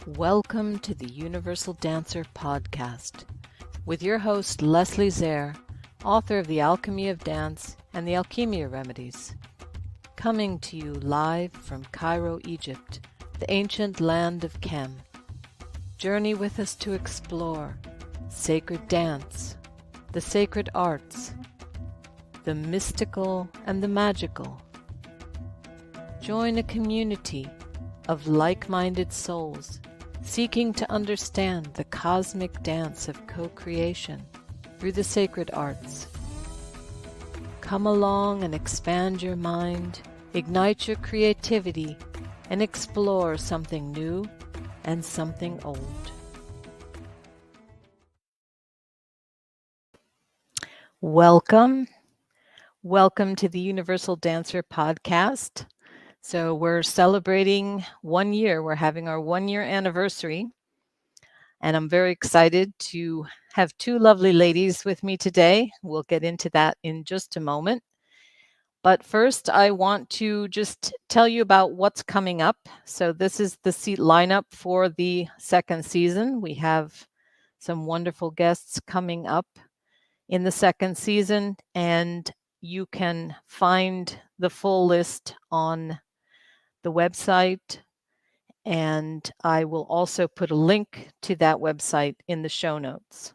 Welcome to the Universal Dancer Podcast with your host Leslie Zehr, author of The Alchemy of Dance and the Alchemia Remedies. Coming to you live from Cairo, Egypt, the ancient land of Chem. Journey with us to explore sacred dance, the sacred arts, the mystical and the magical. Join a community of like-minded souls seeking to understand the cosmic dance of co-creation through the sacred arts. Come along and expand your mind, ignite your creativity, and explore something new and something old. Welcome to the Universal Dancer Podcast. So we're celebrating 1 year. We're having our 1-year anniversary. And I'm very excited to have two lovely ladies with me today. We'll get into that in just a moment. But first, I want to just tell you about what's coming up. So this is the seat lineup for the second season. We have some wonderful guests coming up in the second season, and you can find the full list on the website, and I will also put a link to that website in the show notes.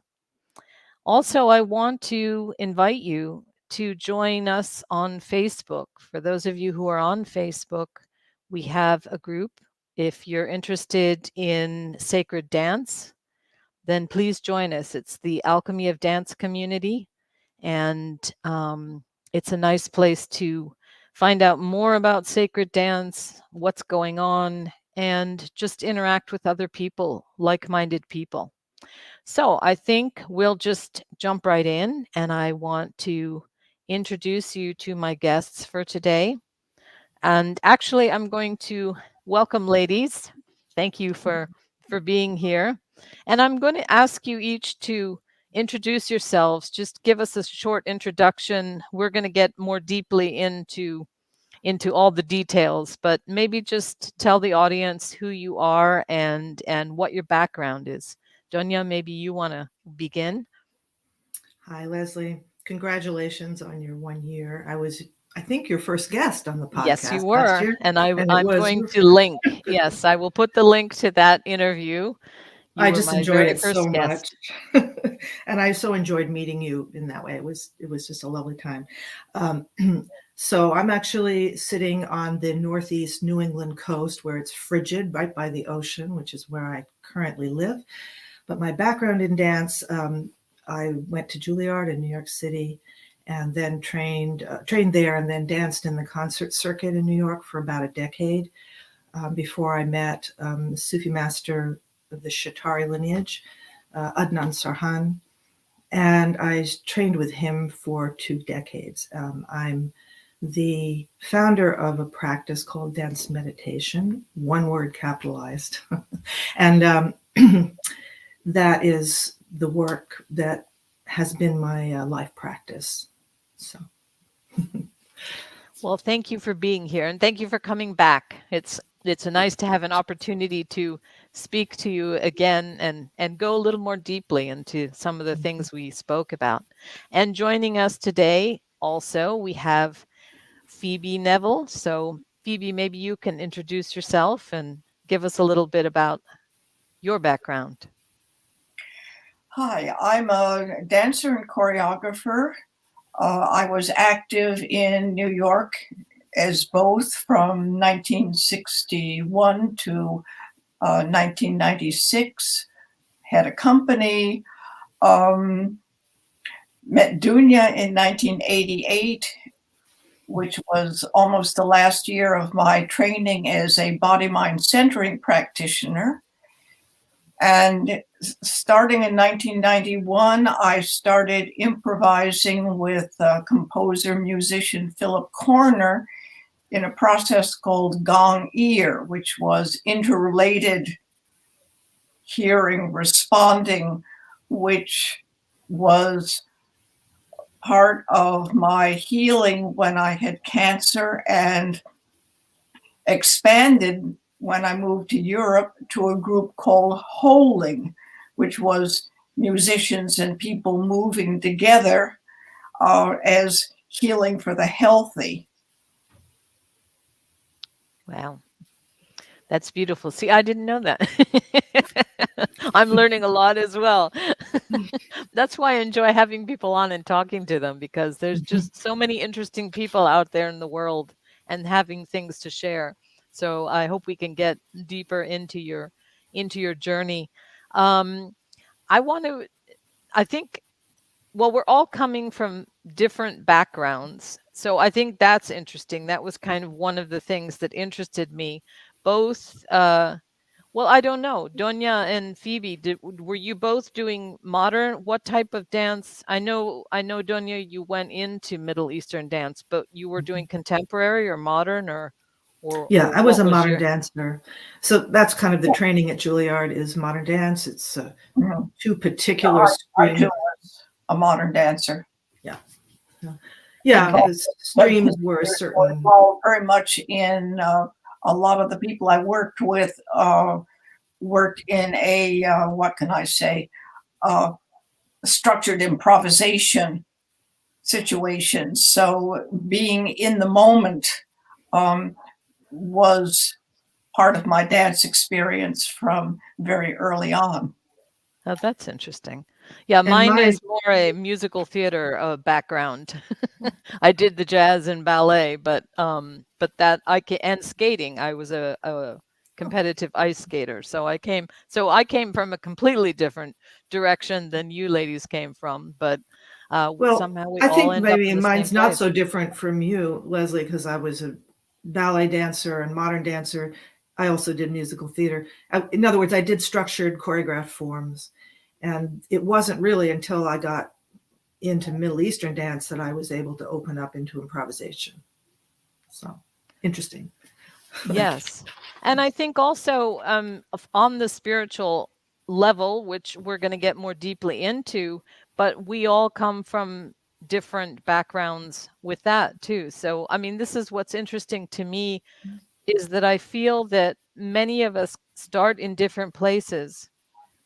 Also, I want to invite you to join us on Facebook. For those of you who are on Facebook, we have a group. If you're interested in sacred dance, then please join us. It's the Alchemy of Dance community, and it's a nice place to find out more about sacred dance, what's going on, and just interact with other people, like-minded people. So I think we'll just jump right in, and I want to introduce you to my guests for today. And actually, I'm going to welcome ladies. Thank you for being here. And I'm going to ask you each to introduce yourselves. Just give us a short introduction. We're going to get more deeply into all the details, but maybe just tell the audience who you are and what your background is. Dunya, maybe you want to begin. Hi, Leslie. Congratulations on your 1 year. I think, your first guest on the podcast. Yes, you last were. year, And I'm going to link. Yes, I will put the link to that interview. I just enjoyed it so much. And I so enjoyed meeting you in that way. It was just a lovely time. So I'm actually sitting on the northeast New England coast where it's frigid, right by the ocean, which is where I currently live. But my background in dance, I went to Juilliard in New York City and then trained there and then danced in the concert circuit in New York for about a decade before I met the Sufi master of the Shatari lineage, Adnan Sarhan, and I trained with him for 2 decades. I'm the founder of a practice called Dancemeditation, one word capitalized, and that is the work that has been my life practice. So. Well, thank you for being here, and thank you for coming back. It's nice to have an opportunity to speak to you again and go a little more deeply into some of the things we spoke about. And joining us today also, we have Phoebe Neville. So Phoebe, maybe you can introduce yourself and give us a little bit about your background. Hi, I'm a dancer and choreographer. I was active in New York as both from 1961 to 1996. Had a company, met Dunya in 1988, which was almost the last year of my training as a body-mind centering practitioner. And starting in 1991, I started improvising with composer, musician Philip Corner in a process called gong ear, which was interrelated hearing, responding, which was part of my healing when I had cancer and expanded when I moved to Europe to a group called Holing, which was musicians and people moving together as healing for the healthy. Wow. That's beautiful. See, I didn't know that. I'm learning a lot as well. That's why I enjoy having people on and talking to them, because there's just so many interesting people out there in the world and having things to share. So I hope we can get deeper into your journey. I think, well, we're all coming from different backgrounds. So I think that's interesting. That was kind of one of the things that interested me. Both, well, I don't know, Dunya and Phoebe, were you both doing modern? What type of dance? I know, Dunya, you went into Middle Eastern dance, but you were doing contemporary or modern, or Yeah, I was what a modern your... dancer. So that's kind of the training at Juilliard is modern dance. It's two particular I too streams. was a modern dancer. Yeah, the streams were certain. Very much in a lot of the people I worked with worked in a, what can I say, structured improvisation situation. So being in the moment was part of my dance experience from very early on. Oh, that's interesting. Yeah, mine is more a musical theater background. I did the jazz and ballet, but that and skating. I was a competitive ice skater, so I came from a completely different direction than you ladies came from. But somehow we I all think end up maybe in the mine's same not place. so different from you, Leslie, because I was a ballet dancer and modern dancer. I also did musical theater. In other words, I did structured choreographed forms. And it wasn't really until I got into Middle Eastern dance that I was able to open up into improvisation. So interesting. Yes. And I think also on the spiritual level, which we're going to get more deeply into, but we all come from different backgrounds with that too. So, I mean, this is what's interesting to me, is that I feel that many of us start in different places,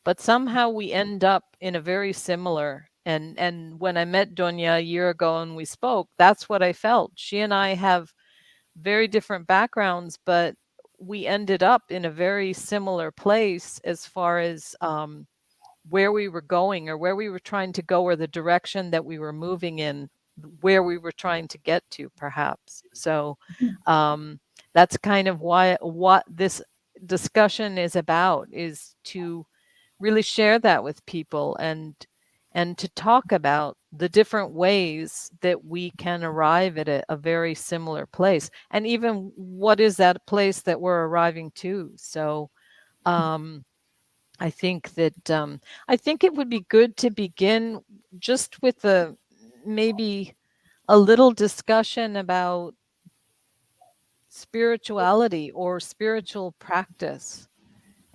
but somehow we end up in a very similar. And when I met Dunya a year ago and we spoke, that's what I felt. She and I have very different backgrounds, but we ended up in a very similar place as far as where we were going, or where we were trying to go, or the direction that we were moving in, where we were trying to get to, perhaps. So that's kind of what this discussion is about, is to really share that with people, and to talk about the different ways that we can arrive at a very similar place, and even what is that place that we're arriving to. So I think that I think it would be good to begin just with maybe a little discussion about spirituality or spiritual practice,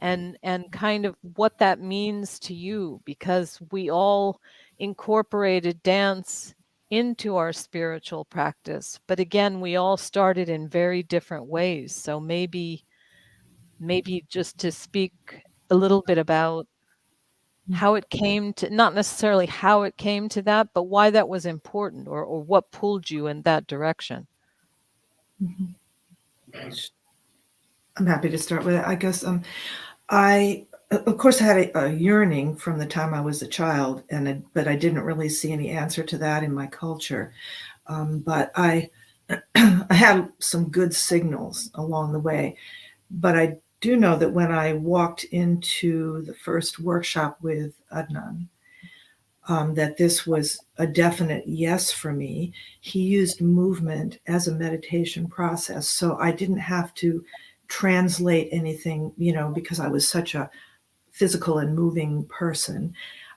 and kind of what that means to you, because we all incorporated dance into our spiritual practice, but again, we all started in very different ways. So maybe just to speak a little bit about how it came to, not necessarily how it came to that, but why that was important, or what pulled you in that direction. I'm happy to start with it. I guess I, of course, had a yearning from the time I was a child, but I didn't really see any answer to that in my culture. But I had some good signals along the way. But I do know that when I walked into the first workshop with Adnan, that this was a definite yes for me. He used movement as a meditation process, so I didn't have to translate anything, because I was such a physical and moving person.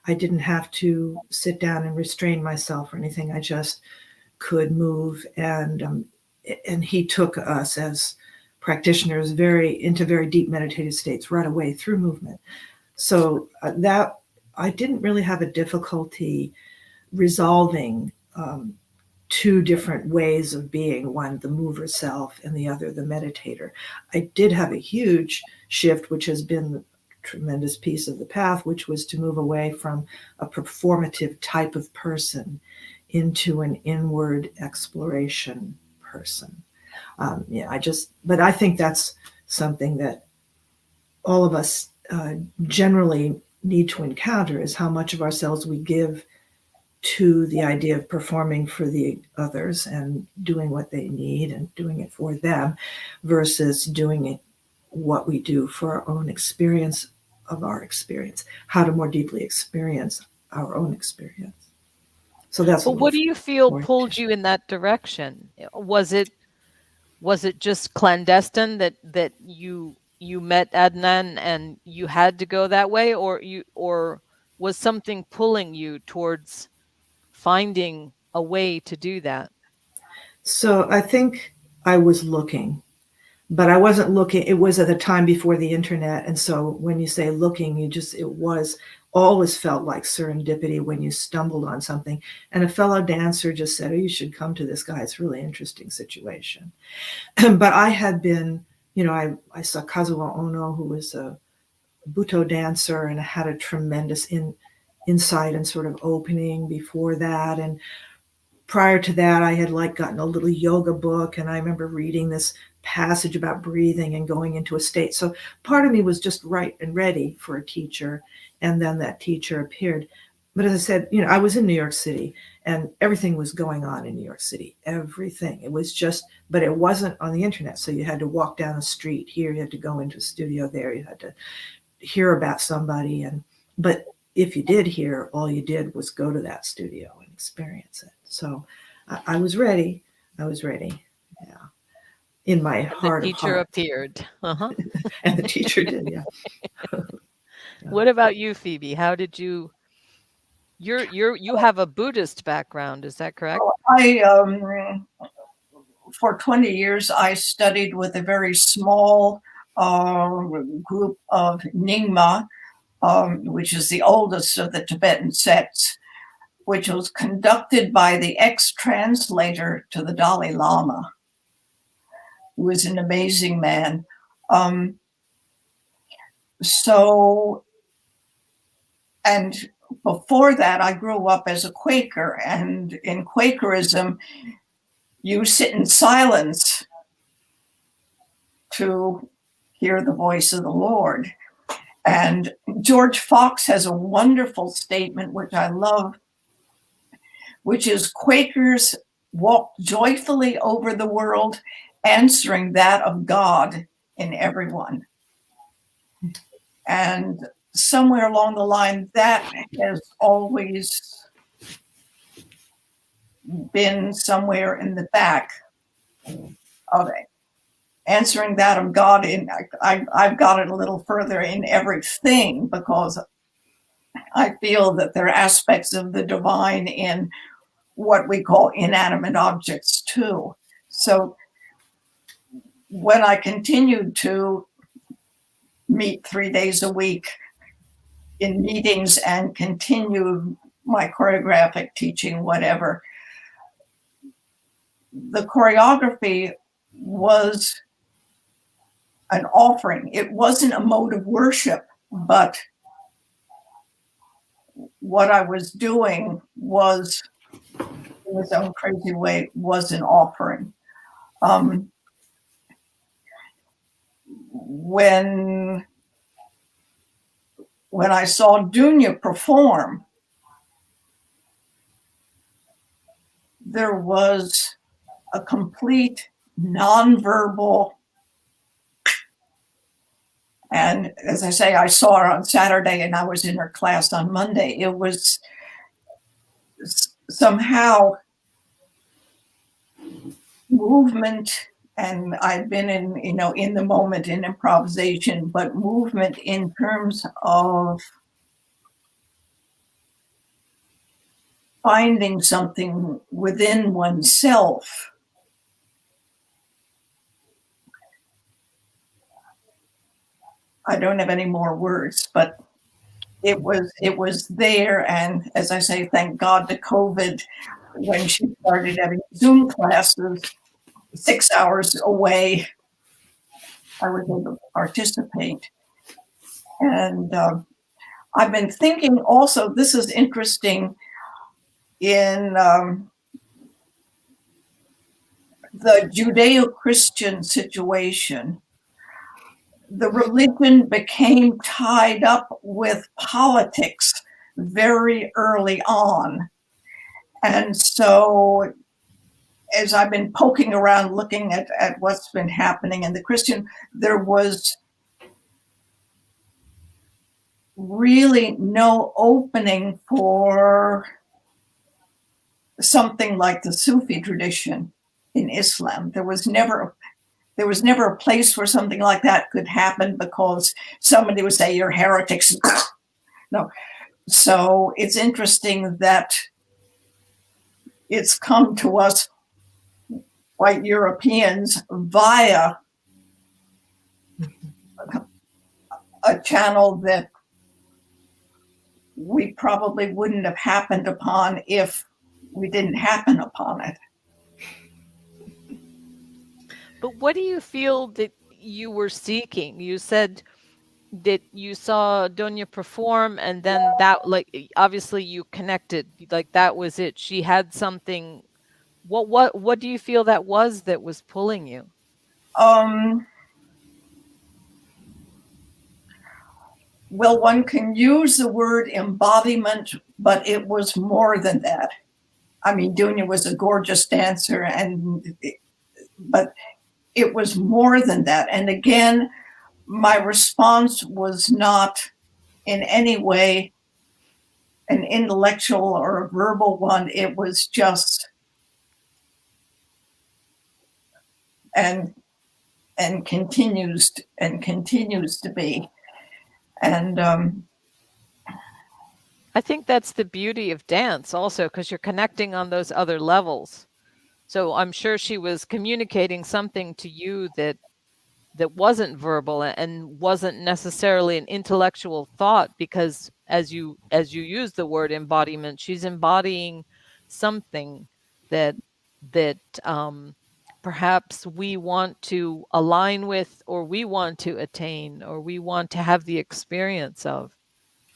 I didn't have to sit down and restrain myself or anything. I just could move, and he took us as practitioners into very deep meditative states right away through movement. So that I didn't really have a difficulty resolving two different ways of being, one the mover self and the other the meditator. I did have a huge shift, which has been the tremendous piece of the path, which was to move away from a performative type of person into an inward exploration person. But I think that's something that all of us generally need to encounter, is how much of ourselves we give to the idea of performing for the others and doing what they need and doing it for them, versus doing it what we do for our own experience of our experience, how to more deeply experience our own experience. So that's. But what do you feel pulled you in that direction? Was it just clandestine that you met Adnan and you had to go that way, or was something pulling you towards finding a way to do that? So I think I was looking, but I wasn't looking. It was at the time before the internet. And so when you say looking, it was always felt like serendipity when you stumbled on something. And a fellow dancer just said, oh, you should come to this guy. It's a really interesting situation. But I had been, I saw Kazuo Ono, who was a Buto dancer, and had a tremendous insight and sort of opening before that. And prior to that, I had gotten a little yoga book, and I remember reading this passage about breathing and going into a state. So part of me was just right and ready for a teacher. And then that teacher appeared. But as I said, I was in New York City, and everything was going on in New York City. Everything. It was just, but it wasn't on the internet. So you had to walk down the street here. You had to go into a studio there. You had to hear about somebody. But if you did hear, all you did was go to that studio and experience it. So I was ready. Yeah. In my heart. The teacher appeared. Uh-huh. And the teacher did, yeah. What about you, Phoebe? How did you have a Buddhist background, is that correct? For 20 years, I studied with a very small group of Nyingma, which is the oldest of the Tibetan sects, which was conducted by the ex-translator to the Dalai Lama, who was an amazing man. And before that, I grew up as a Quaker, and in Quakerism, you sit in silence to hear the voice of the Lord. And George Fox has a wonderful statement, which I love, which is, Quakers walk joyfully over the world, answering that of God in everyone. And somewhere along the line, that has always been somewhere in the back of it. Answering that of God, I've got it a little further in everything, because I feel that there are aspects of the divine in what we call inanimate objects too. So when I continued to meet 3 days a week in meetings and continue my choreographic teaching, whatever, the choreography was an offering. It wasn't a mode of worship, but what I was doing was, in its own crazy way, was an offering. When I saw Dunya perform, there was a complete nonverbal, and as I say, I saw her on Saturday and I was in her class on Monday. It was somehow movement, and I've been in the moment in improvisation, but movement in terms of finding something within oneself. I don't have any more words, but it was there. And as I say, thank God to COVID, when she started having Zoom classes 6 hours away, I was able to participate. And I've been thinking also, this is interesting, in the Judeo-Christian situation, the religion became tied up with politics very early on. And so as I've been poking around looking at what's been happening in the Christian, there was really no opening for something like the Sufi tradition in Islam. There was never a place where something like that could happen, because somebody would say you're heretics. No. So it's interesting that it's come to us white Europeans via a channel that we probably wouldn't have happened upon if we didn't happen upon it. But what do you feel that you were seeking? You said that you saw Dunya perform, and then that, like, obviously you connected, like that was it. She had something. What do you feel that was pulling you? Well, one can use the word embodiment, but it was more than that. I mean, Dunya was a gorgeous dancer, but it was more than that. And again, my response was not in any way an intellectual or a verbal one. It was just and continues to be. And I think that's the beauty of dance also, because you're connecting on those other levels. So I'm sure she was communicating something to you that wasn't verbal and wasn't necessarily an intellectual thought, because as you use the word embodiment, she's embodying something that perhaps we want to align with, or we want to attain, or we want to have the experience of.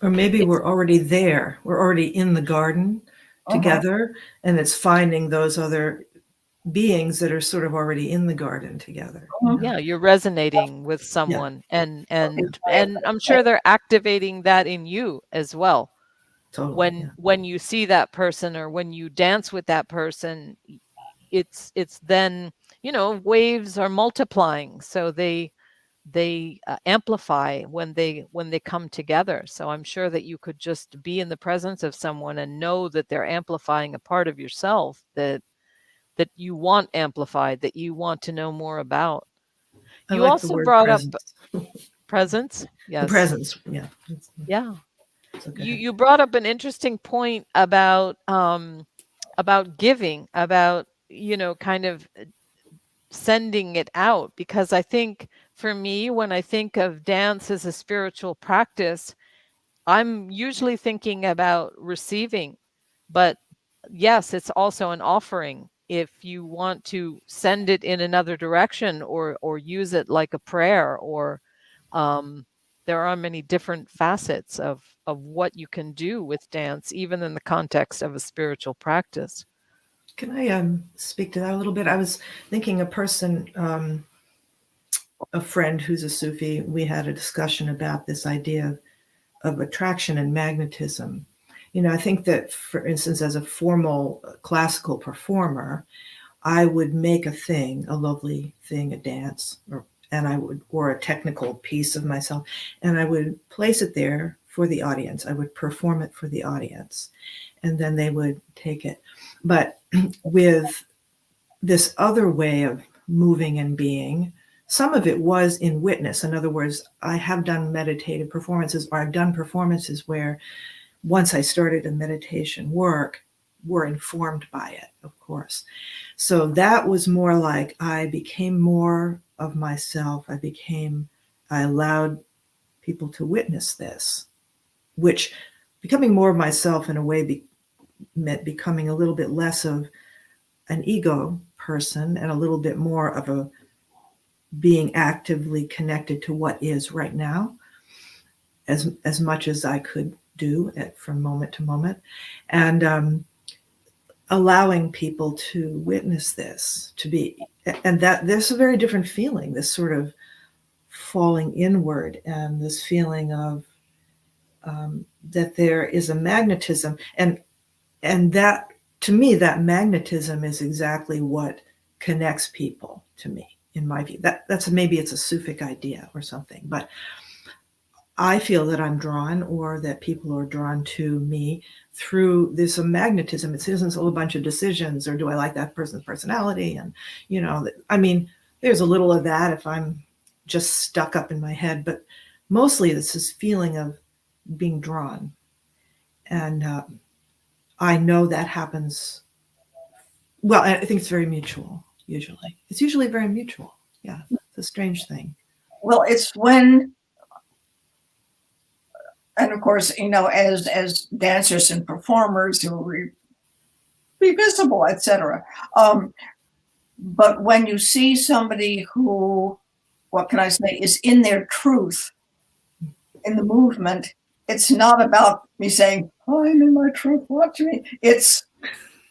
Or maybe we're already there. We're already in the garden together, and it's finding those other beings that are sort of already in the garden together. Yeah, you're resonating with someone, and I'm sure they're activating that in you as well. Totally, when you see that person, or when you dance with that person, it's then, waves are multiplying, so they amplify when they come together. So I'm sure that you could just be in the presence of someone and know that they're amplifying a part of yourself that you want amplified, that you want to know more about. I You like also the word brought presence. up presence. Yes. The presence, yeah. Yeah. Okay. You brought up an interesting point about giving, about, kind of sending it out, because I think for me, when I think of dance as a spiritual practice, I'm usually thinking about receiving, but yes, it's also an offering. If you want to send it in another direction, or use it like a prayer, or there are many different facets of what you can do with dance, even in the context of a spiritual practice. Can I speak to that a little bit? I was thinking a person, a friend who's a Sufi, we had a discussion about this idea of attraction and magnetism. I think that, for instance, as a formal classical performer, I would make a thing, a lovely thing, a dance, or a technical piece of myself, and I would place it there for the audience. I would perform it for the audience, and then they would take it. But with this other way of moving and being, some of it was in witness. In other words, I have done meditative performances, or I've done performances where once I started a meditation work, were informed by it, of course. So that was more like I became more of myself. I allowed people to witness this, which becoming more of myself in a way meant becoming a little bit less of an ego person and a little bit more of a being actively connected to what is right now, as much as I could do from moment to moment, and allowing people to witness this, to be, and that there's a very different feeling, this sort of falling inward, and this feeling of that there is a magnetism, and that, to me, that magnetism is exactly what connects people to me, in my view. That's maybe it's a Sufic idea or something, but I feel that I'm drawn, or that people are drawn to me through this magnetism. It isn't a bunch of decisions, or do I like that person's personality? And, I mean, there's a little of that if I'm just stuck up in my head, but mostly it's this feeling of being drawn. And I know that happens. Well, I think it's very mutual, usually. It's usually very mutual. Yeah, it's a strange thing. Well, it's when, and of course, as dancers and performers who be visible, etc. But when you see somebody who, what can I say, is in their truth in the movement, it's not about me saying, "Oh, I'm in my truth, watch me." It's,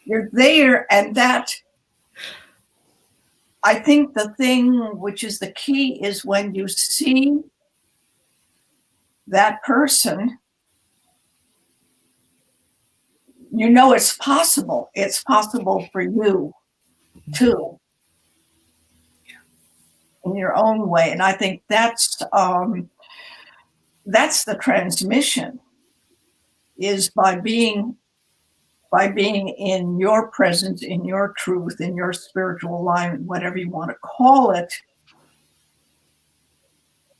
you're there, and that, I think the thing which is the key is when you see that person, it's possible. It's possible for you too, in your own way. And I think that's the transmission, is by being in your presence, in your truth, in your spiritual alignment, whatever you want to call it.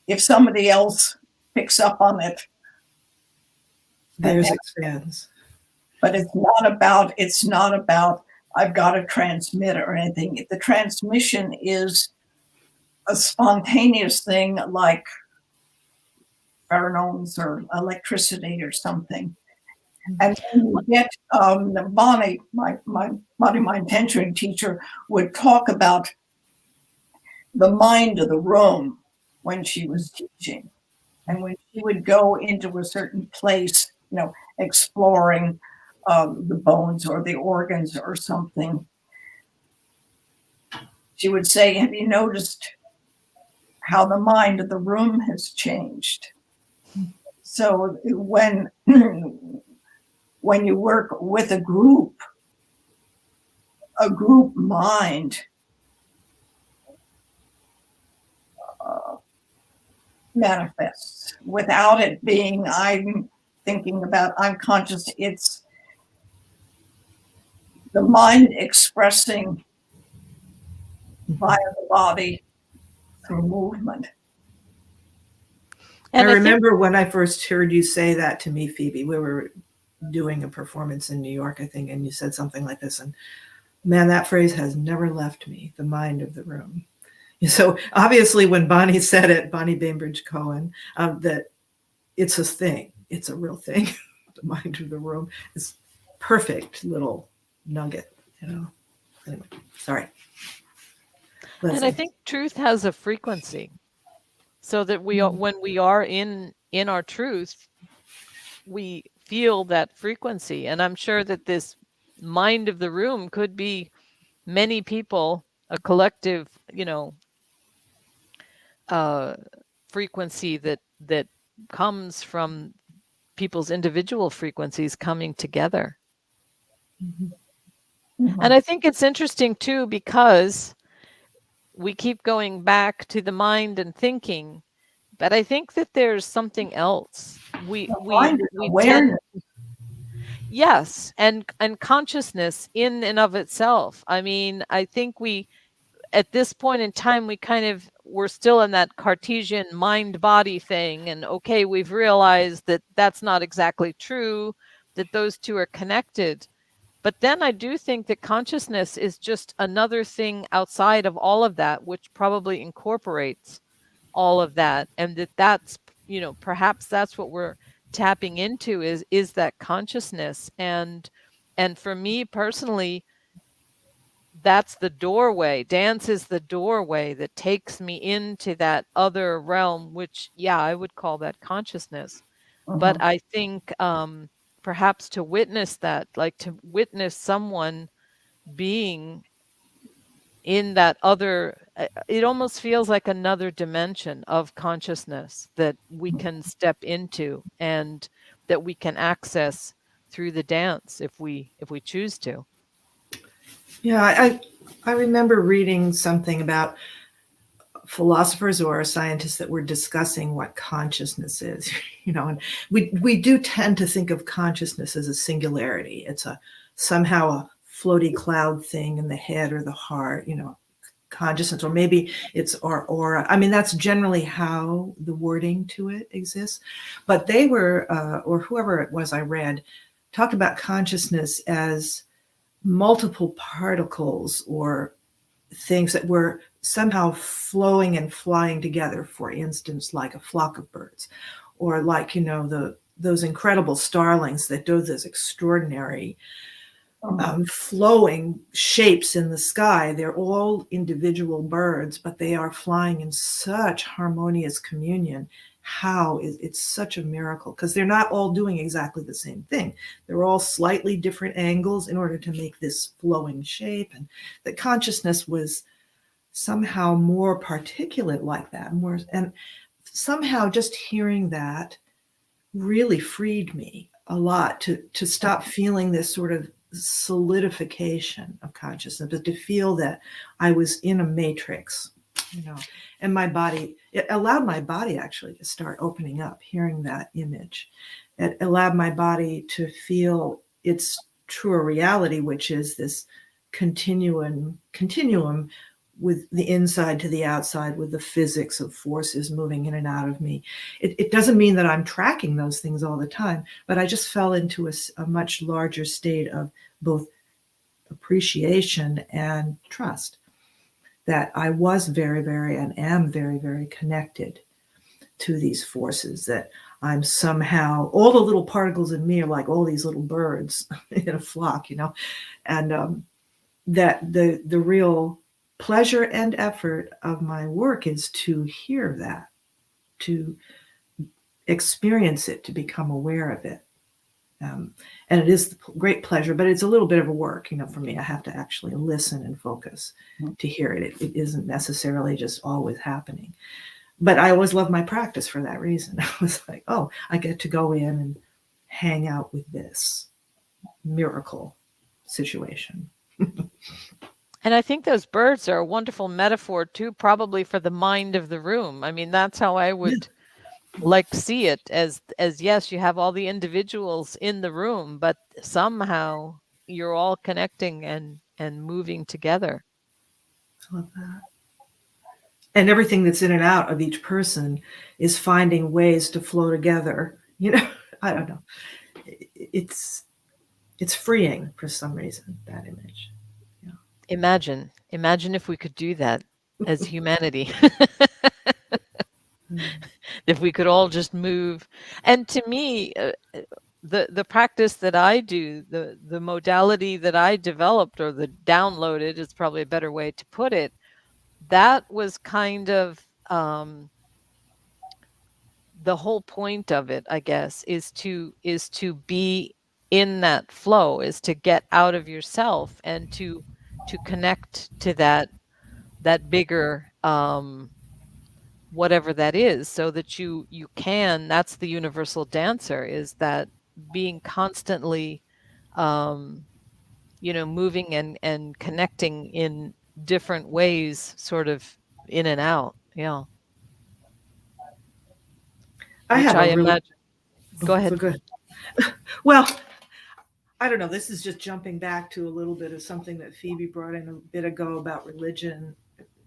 If somebody else picks up on it, theirs expands. But it's not about I've got to transmit or anything. The transmission is a spontaneous thing, like pheromones or electricity or something. And when you get Bonnie, my body mind tension teacher, would talk about the mind of the room when she was teaching, and when she would go into a certain place, exploring the bones or the organs or something, she would say, "Have you noticed how the mind of the room has changed?" So when you work with a group mind manifests without it being, I'm thinking about, I'm conscious. It's the mind expressing via the body through movement. And I remember when I first heard you say that to me, Phoebe, we were doing a performance in New York, I think, and you said something like this, and man, that phrase has never left me, the mind of the room. So obviously when Bonnie said it, Bonnie Bainbridge Cohen, that it's a thing, it's a real thing, the mind of the room is perfect little nugget, Anyway, sorry. Leslie. And I think truth has a frequency, so that when we are in our truth, we feel that frequency. And I'm sure that this mind of the room could be many people, a collective, frequency that comes from people's individual frequencies coming together. Mm-hmm. Mm-hmm. And I think it's interesting too, because we keep going back to the mind and thinking, but I think that there's something else. We awareness. Yes, and consciousness in and of itself. I mean, I think at this point in time, we're still in that Cartesian mind-body thing, and okay, we've realized that that's not exactly true, that those two are connected. But then I do think that consciousness is just another thing outside of all of that, which probably incorporates all of that, and that's perhaps that's what we're tapping into is that consciousness. And And for me personally, that's the doorway. Dance is the doorway that takes me into that other realm, which, yeah, I would call that consciousness. But I think perhaps to witness that, like to witness someone being in that other, it almost feels like another dimension of consciousness that we can step into and that we can access through the dance if we choose to. Yeah, I remember reading something about philosophers or scientists that were discussing what consciousness is, and we do tend to think of consciousness as a singularity. It's somehow a floaty cloud thing in the head or the heart, consciousness, or maybe it's our aura. I mean, that's generally how the wording to it exists. But they were, or whoever it was I read, talked about consciousness as multiple particles or things that were somehow flowing and flying together, for instance, like a flock of birds, or like, those incredible starlings that do this extraordinary flowing shapes in the sky. They're all individual birds, but they are flying in such harmonious communion. It's such a miracle, because they're not all doing exactly the same thing. They're all slightly different angles in order to make this flowing shape. And the consciousness was somehow more particulate like that, and somehow just hearing that really freed me a lot to stop feeling this sort of solidification of consciousness, but to feel that I was in a matrix, and my body, it allowed my body actually to start opening up, hearing that image. It allowed my body to feel its truer reality, which is this continuum with the inside to the outside, with the physics of forces moving in and out of me. It doesn't mean that I'm tracking those things all the time, but I just fell into a much larger state of both appreciation and trust that I was very, very, and am very, very connected to these forces, that I'm somehow, all the little particles in me are like all these little birds in a flock, and that the real pleasure and effort of my work is to hear that, to experience it, to become aware of it. And it is great pleasure, but it's a little bit of a work, for me. I have to actually listen and focus to hear it. It isn't necessarily just always happening. But I always love my practice for that reason. I was like, oh, I get to go in and hang out with this miracle situation. And I think those birds are a wonderful metaphor too, probably for the mind of the room. I mean, that's how I would see it, as yes, you have all the individuals in the room, but somehow you're all connecting and moving together. I love that. And everything that's in and out of each person is finding ways to flow together. I don't know. It's freeing for some reason, that image. Imagine if we could do that as humanity. If we could all just move. And to me, the practice that I do, the modality that I developed, or the downloaded is probably a better way to put it, that was kind of the whole point of it, I guess, is to be in that flow, is to get out of yourself and to connect to that bigger whatever that is, so that you can, that's the universal dancer, is that being constantly moving and connecting in different ways, sort of in and out. Yeah. I imagine. Go ahead. Good. Well, I don't know. This is just jumping back to a little bit of something that Phoebe brought in a bit ago about religion,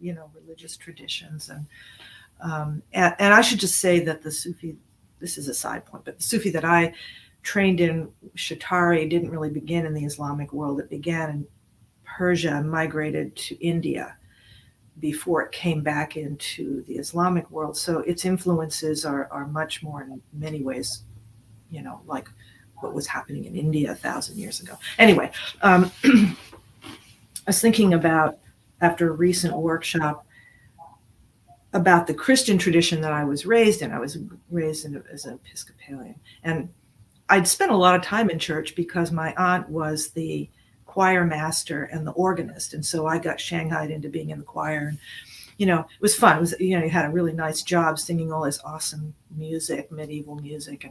religious traditions. And I should just say that the Sufi, this is a side point, but the Sufi that I trained in, Shatari, didn't really begin in the Islamic world. It began in Persia and migrated to India before it came back into the Islamic world. So its influences are much more, in many ways, like what was happening in India 1,000 years ago. Anyway, I was thinking about, after a recent workshop, about the Christian tradition that I was raised in. I was raised as an Episcopalian. And I'd spent a lot of time in church because my aunt was the choir master and the organist. And so I got shanghaied into being in the choir. And, it was fun. It was, you had a really nice job singing all this awesome music, medieval music,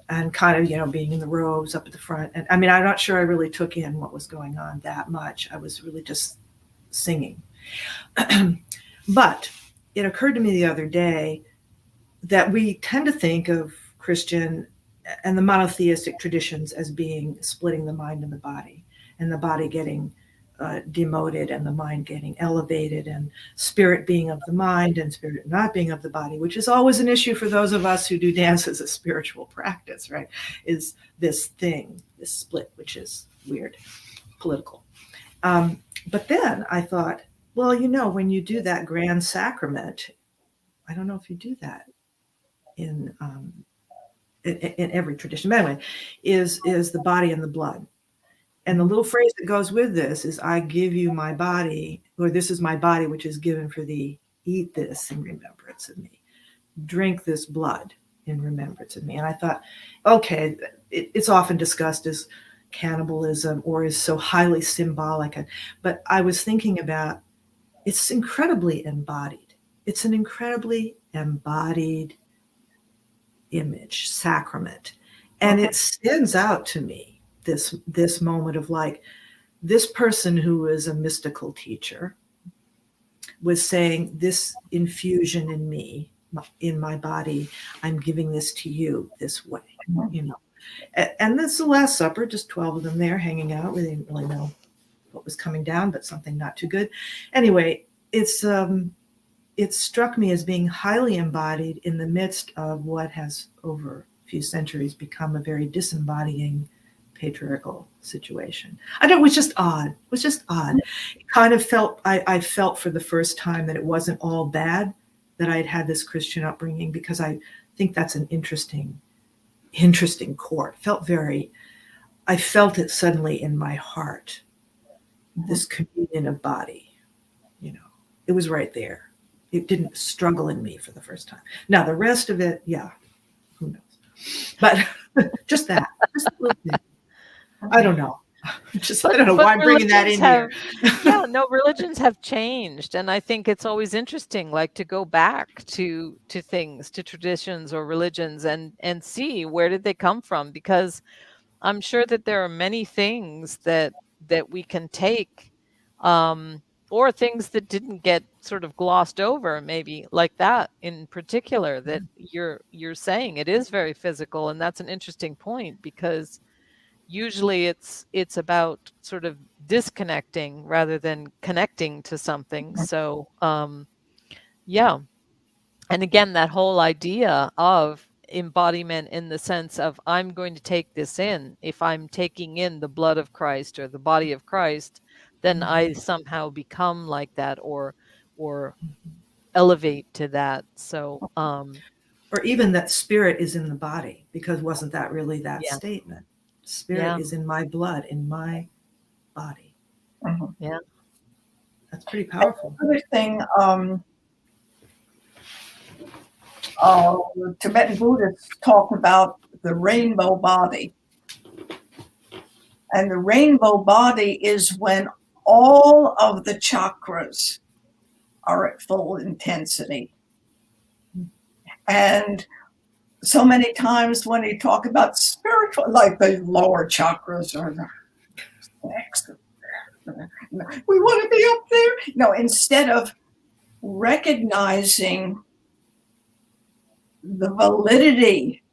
and kind of, being in the robes up at the front. And I mean, I'm not sure I really took in what was going on that much. I was really just singing. But it occurred to me the other day that we tend to think of Christian and the monotheistic traditions as being splitting the mind and the body getting demoted and the mind getting elevated, and spirit being of the mind and spirit not being of the body, which is always an issue for those of us who do dance as a spiritual practice, right? Is this thing, this split, which is weird, political. But then I thought, well, when you do that grand sacrament, I don't know if you do that in every tradition, but anyway, is the body and the blood. And the little phrase that goes with this is, I give you my body, or this is my body, which is given for thee. Eat this in remembrance of me. Drink this blood in remembrance of me. And I thought, okay, it's often discussed as cannibalism or is so highly symbolic. But I was thinking about, it's incredibly embodied. It's an incredibly embodied image, sacrament. And it stands out to me, this moment of like, this person who is a mystical teacher was saying, this infusion in me, in my body, I'm giving this to you this way, And that's the Last Supper, just 12 of them there hanging out. We didn't really know what was coming down, but something not too good. Anyway, it struck me as being highly embodied in the midst of what has over a few centuries become a very disembodying patriarchal situation. It was just odd. It kind of felt, I felt for the first time that it wasn't all bad, that I'd had this Christian upbringing, because I think that's an interesting chord. I felt it suddenly in my heart, this communion of body, it was right there. It didn't struggle in me for the first time. Now the rest of it, yeah, who knows? But just that, just a little bit. I don't know. I don't know why I'm bringing that in here. Religions have changed. And I think it's always interesting, like, to go back to things, to traditions or religions, and see where did they come from? Because I'm sure that there are many things that we can take, or things that didn't get sort of glossed over, maybe, like that in particular, that you're saying it is very physical. And that's an interesting point, because usually it's about sort of disconnecting rather than connecting to something. So yeah. And again, that whole idea of embodiment in the sense of, I'm going to take this in. If I'm taking in the blood of Christ or the body of Christ, then I somehow become like that, or elevate to that. So or even that spirit is in the body, because wasn't that really that statement? Spirit is in my blood, in my body. Yeah, that's pretty powerful. Another thing, Tibetan Buddhists talk about the rainbow body. And the rainbow body is when all of the chakras are at full intensity. And so many times when you talk about spiritual, like the lower chakras or the we want to be up there. No, instead of recognizing the validity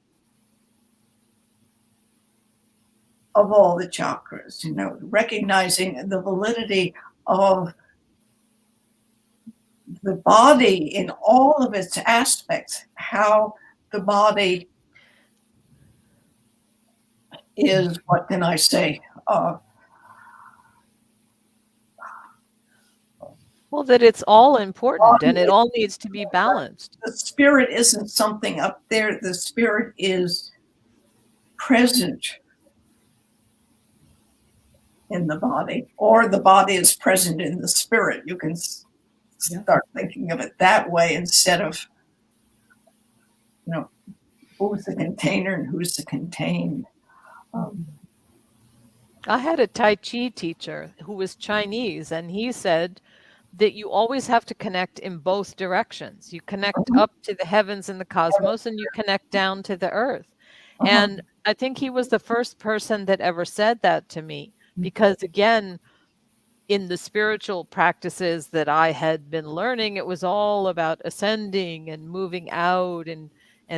of all the chakras, recognizing the validity of the body in all of its aspects, how the body is, what can I say? Well, that it's all important and it all needs to be balanced. The spirit isn't something up there. The spirit is present in the body, or the body is present in the spirit. You can start thinking of it that way instead of, who's the container and who's the contained. I had a Tai Chi teacher who was Chinese, and he said that you always have to connect in both directions. You connect up to the heavens and the cosmos, and you connect down to the earth. And I think he was the first person that ever said that to me, because again, in the spiritual practices that I had been learning, it was all about ascending and moving out and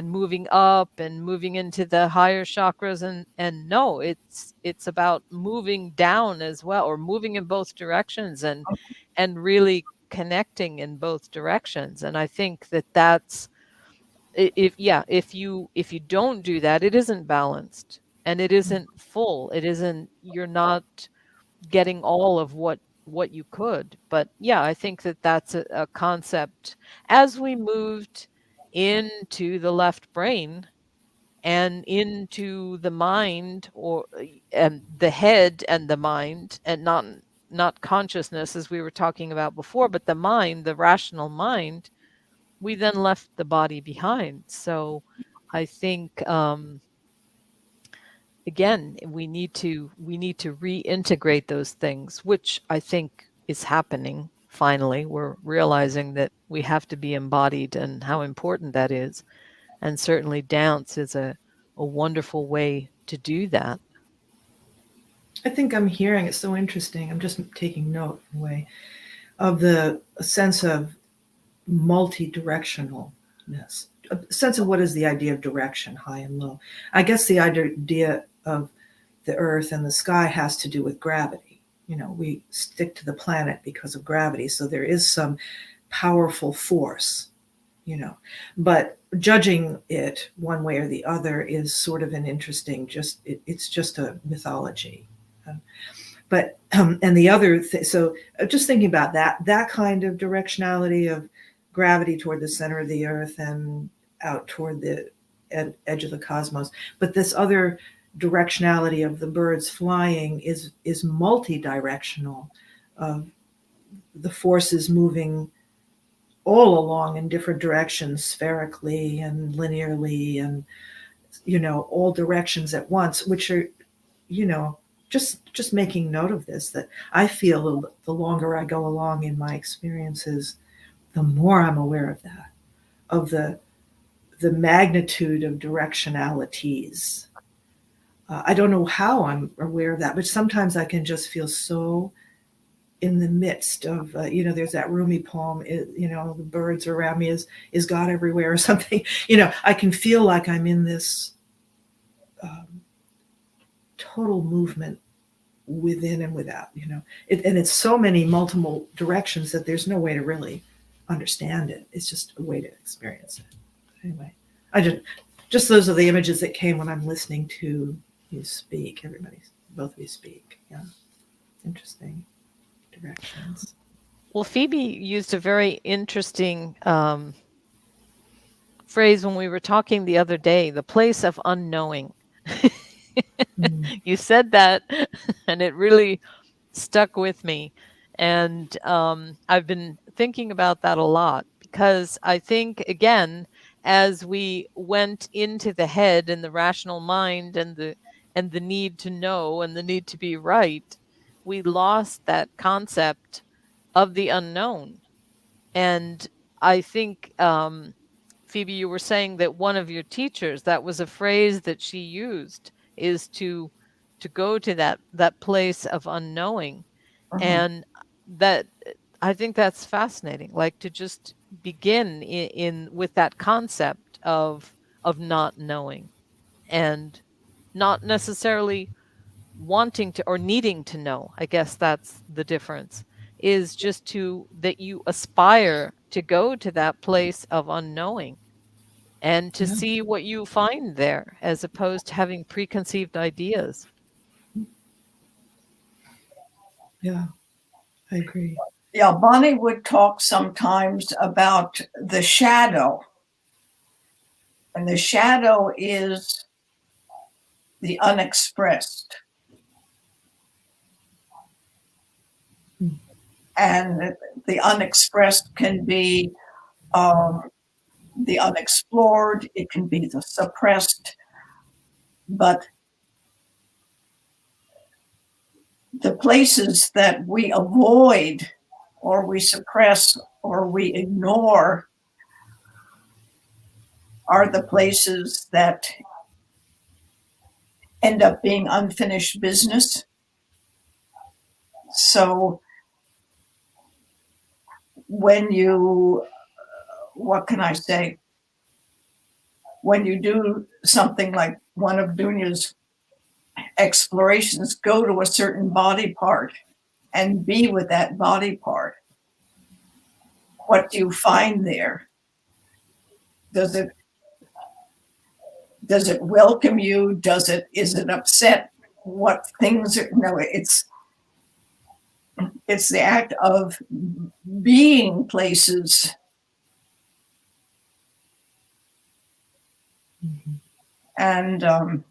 moving up and moving into the higher chakras. And no, it's about moving down as well, or moving in both directions and really connecting in both directions. And I think that that's, if you don't do that, it isn't balanced and it isn't full. It isn't, you're not getting all of what you could. But yeah, I think that that's a concept. As we moved into the left brain and into the mind, and the head and the mind, and not consciousness as we were talking about before, but the mind, the rational mind, we then left the body behind. So I think again, we need to reintegrate those things, which I think is happening. Finally, we're realizing that we have to be embodied and how important that is. And certainly dance is a wonderful way to do that. I think I'm hearing, it's so interesting, I'm just taking note in a way, of the sense of multi-directionalness, a sense of what is the idea of direction, high and low. I guess the idea of the earth and the sky has to do with gravity. We stick to the planet because of gravity, so there is some powerful force, but judging it one way or the other is sort of an interesting, it's just a mythology. But and the other so just thinking about that kind of directionality of gravity toward the center of the earth and out toward the edge of the cosmos, but this other directionality of the birds flying is multi-directional. The forces moving all along in different directions, spherically and linearly, and all directions at once, which are just making note of this, that I feel the longer I go along in my experiences, the more I'm aware of that, of the magnitude of directionalities. I don't know how I'm aware of that, but sometimes I can just feel so in the midst of, there's that Rumi poem, the birds around me, is God everywhere or something. I can feel like I'm in this total movement within and without, and it's so many multiple directions that there's no way to really understand it. It's just a way to experience it. Anyway, just those are the images that came when I'm listening to you speak. Both of you speak. Yeah, interesting directions. Well, Phoebe used a very interesting phrase when we were talking the other day, the place of unknowing. You said that, and it really stuck with me. And I've been thinking about that a lot, because I think, again, as we went into the head and the rational mind and the need to know and the need to be right, we lost that concept of the unknown. And I think, Phoebe, you were saying that one of your teachers, that was a phrase that she used, is to go to that place of unknowing. And that, I think that's fascinating, like to just begin in with that concept of not knowing, and not necessarily wanting to or needing to know. I guess that's the difference, is just that you aspire to go to that place of unknowing and to see what you find there, as opposed to having preconceived ideas. Yeah, I agree. Yeah, Bonnie would talk sometimes about the shadow. And the shadow is the unexpressed. And the unexpressed can be the unexplored, it can be the suppressed, but the places that we avoid or we suppress or we ignore are the places that end up being unfinished business. So when you, what can I say? When you do something like one of Dunya's explorations, go to a certain body part and be with that body part. What do you find there? Does it welcome you? Is it upset? What things are, no, it's the act of being places. Mm-hmm. And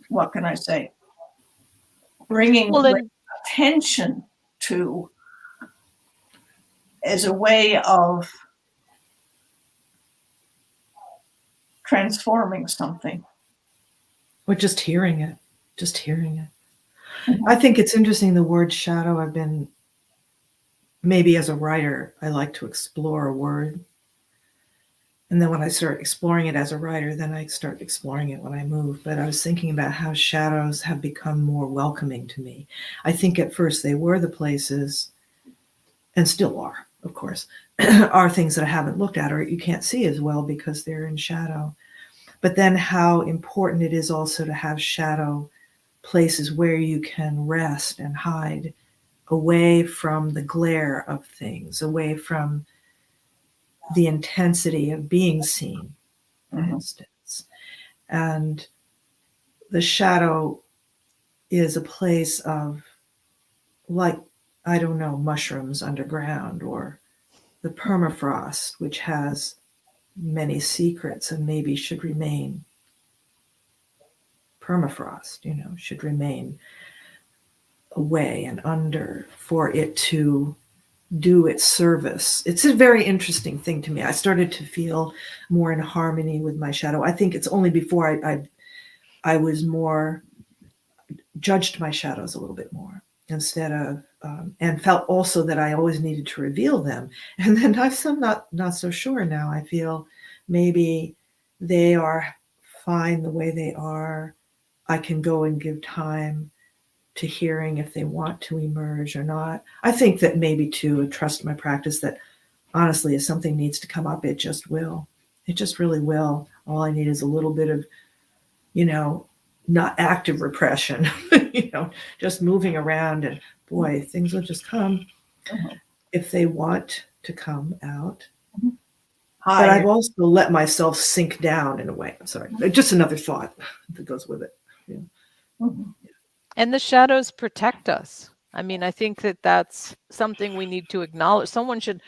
what can I say? Bringing attention to as a way of transforming something. Or just hearing it. Mm-hmm. I think it's interesting, the word shadow. I've been, maybe as a writer, I like to explore a word. And then when I start exploring it as a writer, then I start exploring it when I move. But I was thinking about how shadows have become more welcoming to me. I think at first they were the places, and still are, of course, are things that I haven't looked at or you can't see as well because they're in shadow. But then how important it is also to have shadow places where you can rest and hide away from the glare of things, away from the intensity of being seen, for instance. And the shadow is a place of, like, I don't know, mushrooms underground, or the permafrost, which has many secrets and maybe should remain permafrost, should remain away and under for it to do its service. It's a very interesting thing to me. I started to feel more in harmony with my shadow. I think it's only before I was more, judged my shadows a little bit more instead of, and felt also that I always needed to reveal them. And then I'm still not so sure now. I feel maybe they are fine the way they are. I can go and give time to hearing if they want to emerge or not. I think that maybe too, trust my practice, that honestly, if something needs to come up, it just will. It just really will. All I need is a little bit of, not active repression, just moving around, and boy, things will just come if they want to come out. But I've also let myself sink down in a way. I'm sorry. Just another thought that goes with it. Yeah. Mm-hmm. And the shadows protect us. I mean, I think that that's something we need to acknowledge. Someone should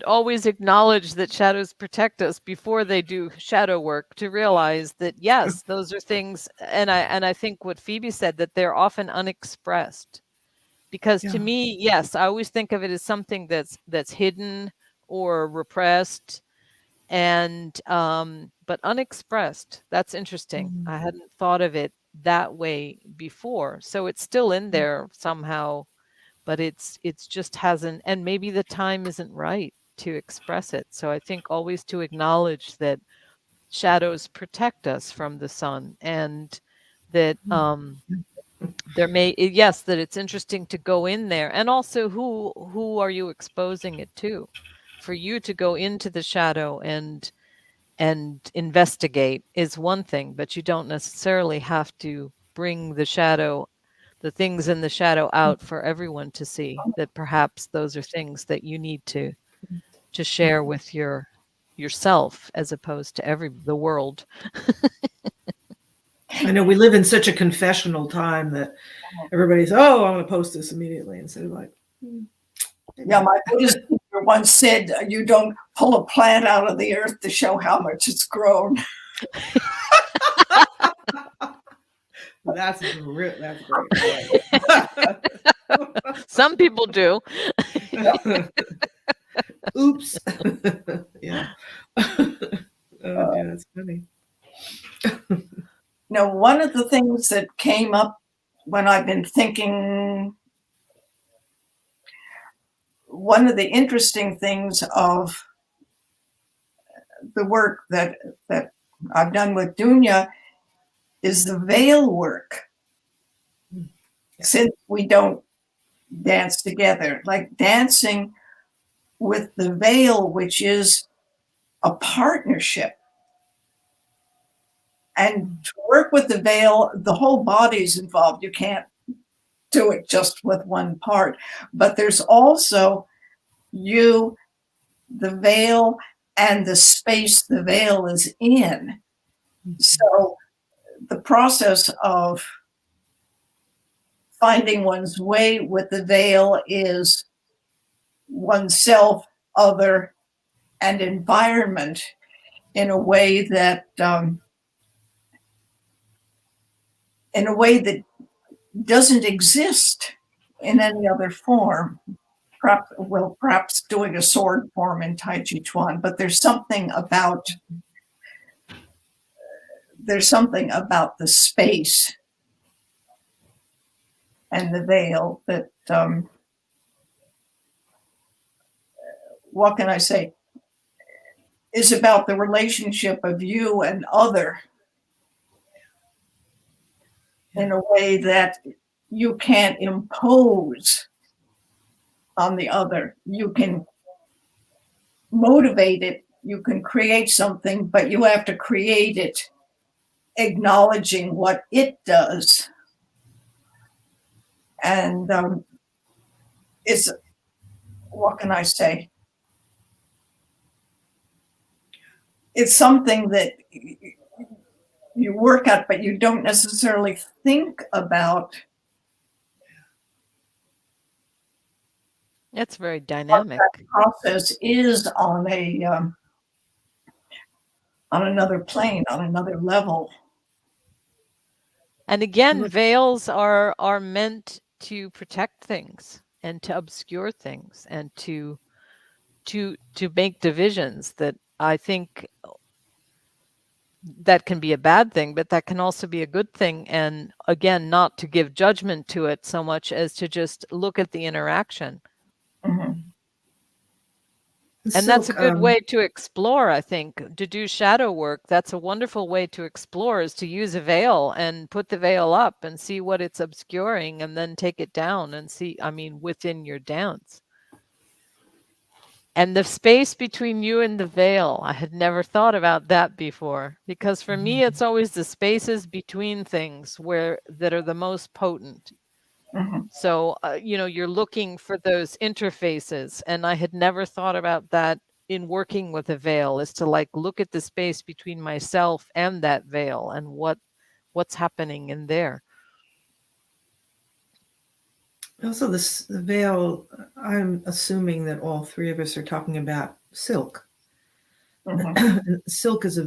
always acknowledge that shadows protect us before they do shadow work, to realize that, yes, those are things. And I think what Phoebe said, that they're often unexpressed. Because to me, yes, I always think of it as something that's hidden or repressed, and but unexpressed. That's interesting. Mm-hmm. I hadn't thought of it that way before. So it's still in there somehow, but it's just hasn't, and maybe the time isn't right to express it. So I think always to acknowledge that shadows protect us from the sun, and that there may, yes, that it's interesting to go in there. And also, who are you exposing it to? For you to go into the shadow and investigate is one thing, but you don't necessarily have to bring the things in the shadow out for everyone to see. That perhaps those are things that you need to share with yourself, as opposed to the world. I know we live in such a confessional time that everybody's, I'm going to post this immediately, instead of like, yeah, my Buddhist teacher once said, you don't pull a plant out of the earth to show how much it's grown. That's great. Right. Some people do. Oops. Yeah. Oh, dear, that's funny. Now, one of the things that came up when I've been thinking, one of the interesting things of the work that I've done with Dunya is the veil work. Yeah. Since we don't dance together, like dancing with the veil, which is a partnership. And to work with the veil, the whole body's involved. You can't do it just with one part. But there's also you, the veil, and the space the veil is in. So the process of finding one's way with the veil is oneself, other, and environment in a way that doesn't exist in any other form. Perhaps doing a sword form in Tai Chi Chuan, but there's something about the space and the veil that, what can I say, is about the relationship of you and other in a way that you can't impose on the other. You can motivate it, you can create something, but you have to create it acknowledging what it does. And it's, what can I say? It's something that you work at, but you don't necessarily think about. It's very dynamic. What that process is on another plane, on another level. And again, veils are meant to protect things and to obscure things and to make divisions that I think that can be a bad thing, but that can also be a good thing. And again, not to give judgment to it so much as to just look at the interaction. Mm-hmm. And that's a good way to explore, I think, to do shadow work. That's a wonderful way to explore, is to use a veil and put the veil up and see what it's obscuring and then take it down and see, within your dance. And the space between you and the veil, I had never thought about that before, because for me, it's always the spaces between things that are the most potent. Mm-hmm. So, you're looking for those interfaces. And I had never thought about that in working with a veil, is to look at the space between myself and that veil and what's happening in there. Also, the veil, I'm assuming that all three of us are talking about silk. Mm-hmm. Silk is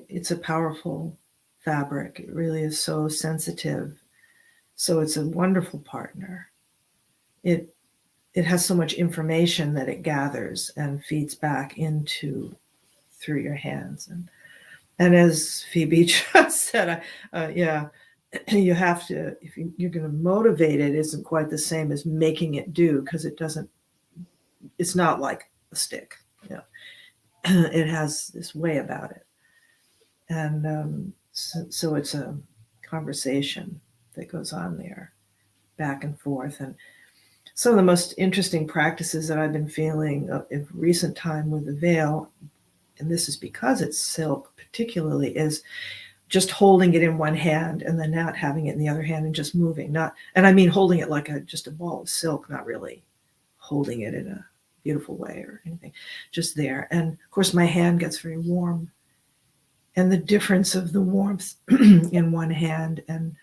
it's a powerful fabric. It really is so sensitive. So it's a wonderful partner. It has so much information that it gathers and feeds back through your hands. And as Phoebe just said, you have to, if you're going to motivate it, isn't quite the same as making it do, because it's not like a stick. It has this way about it. And so it's a conversation that goes on there, back and forth. And some of the most interesting practices that I've been feeling in recent time with the veil, and this is because it's silk particularly, is just holding it in one hand and then not having it in the other hand and just moving. Holding it like just a ball of silk, not really holding it in a beautiful way or anything, just there. And of course, my hand gets very warm. And the difference of the warmth in one hand and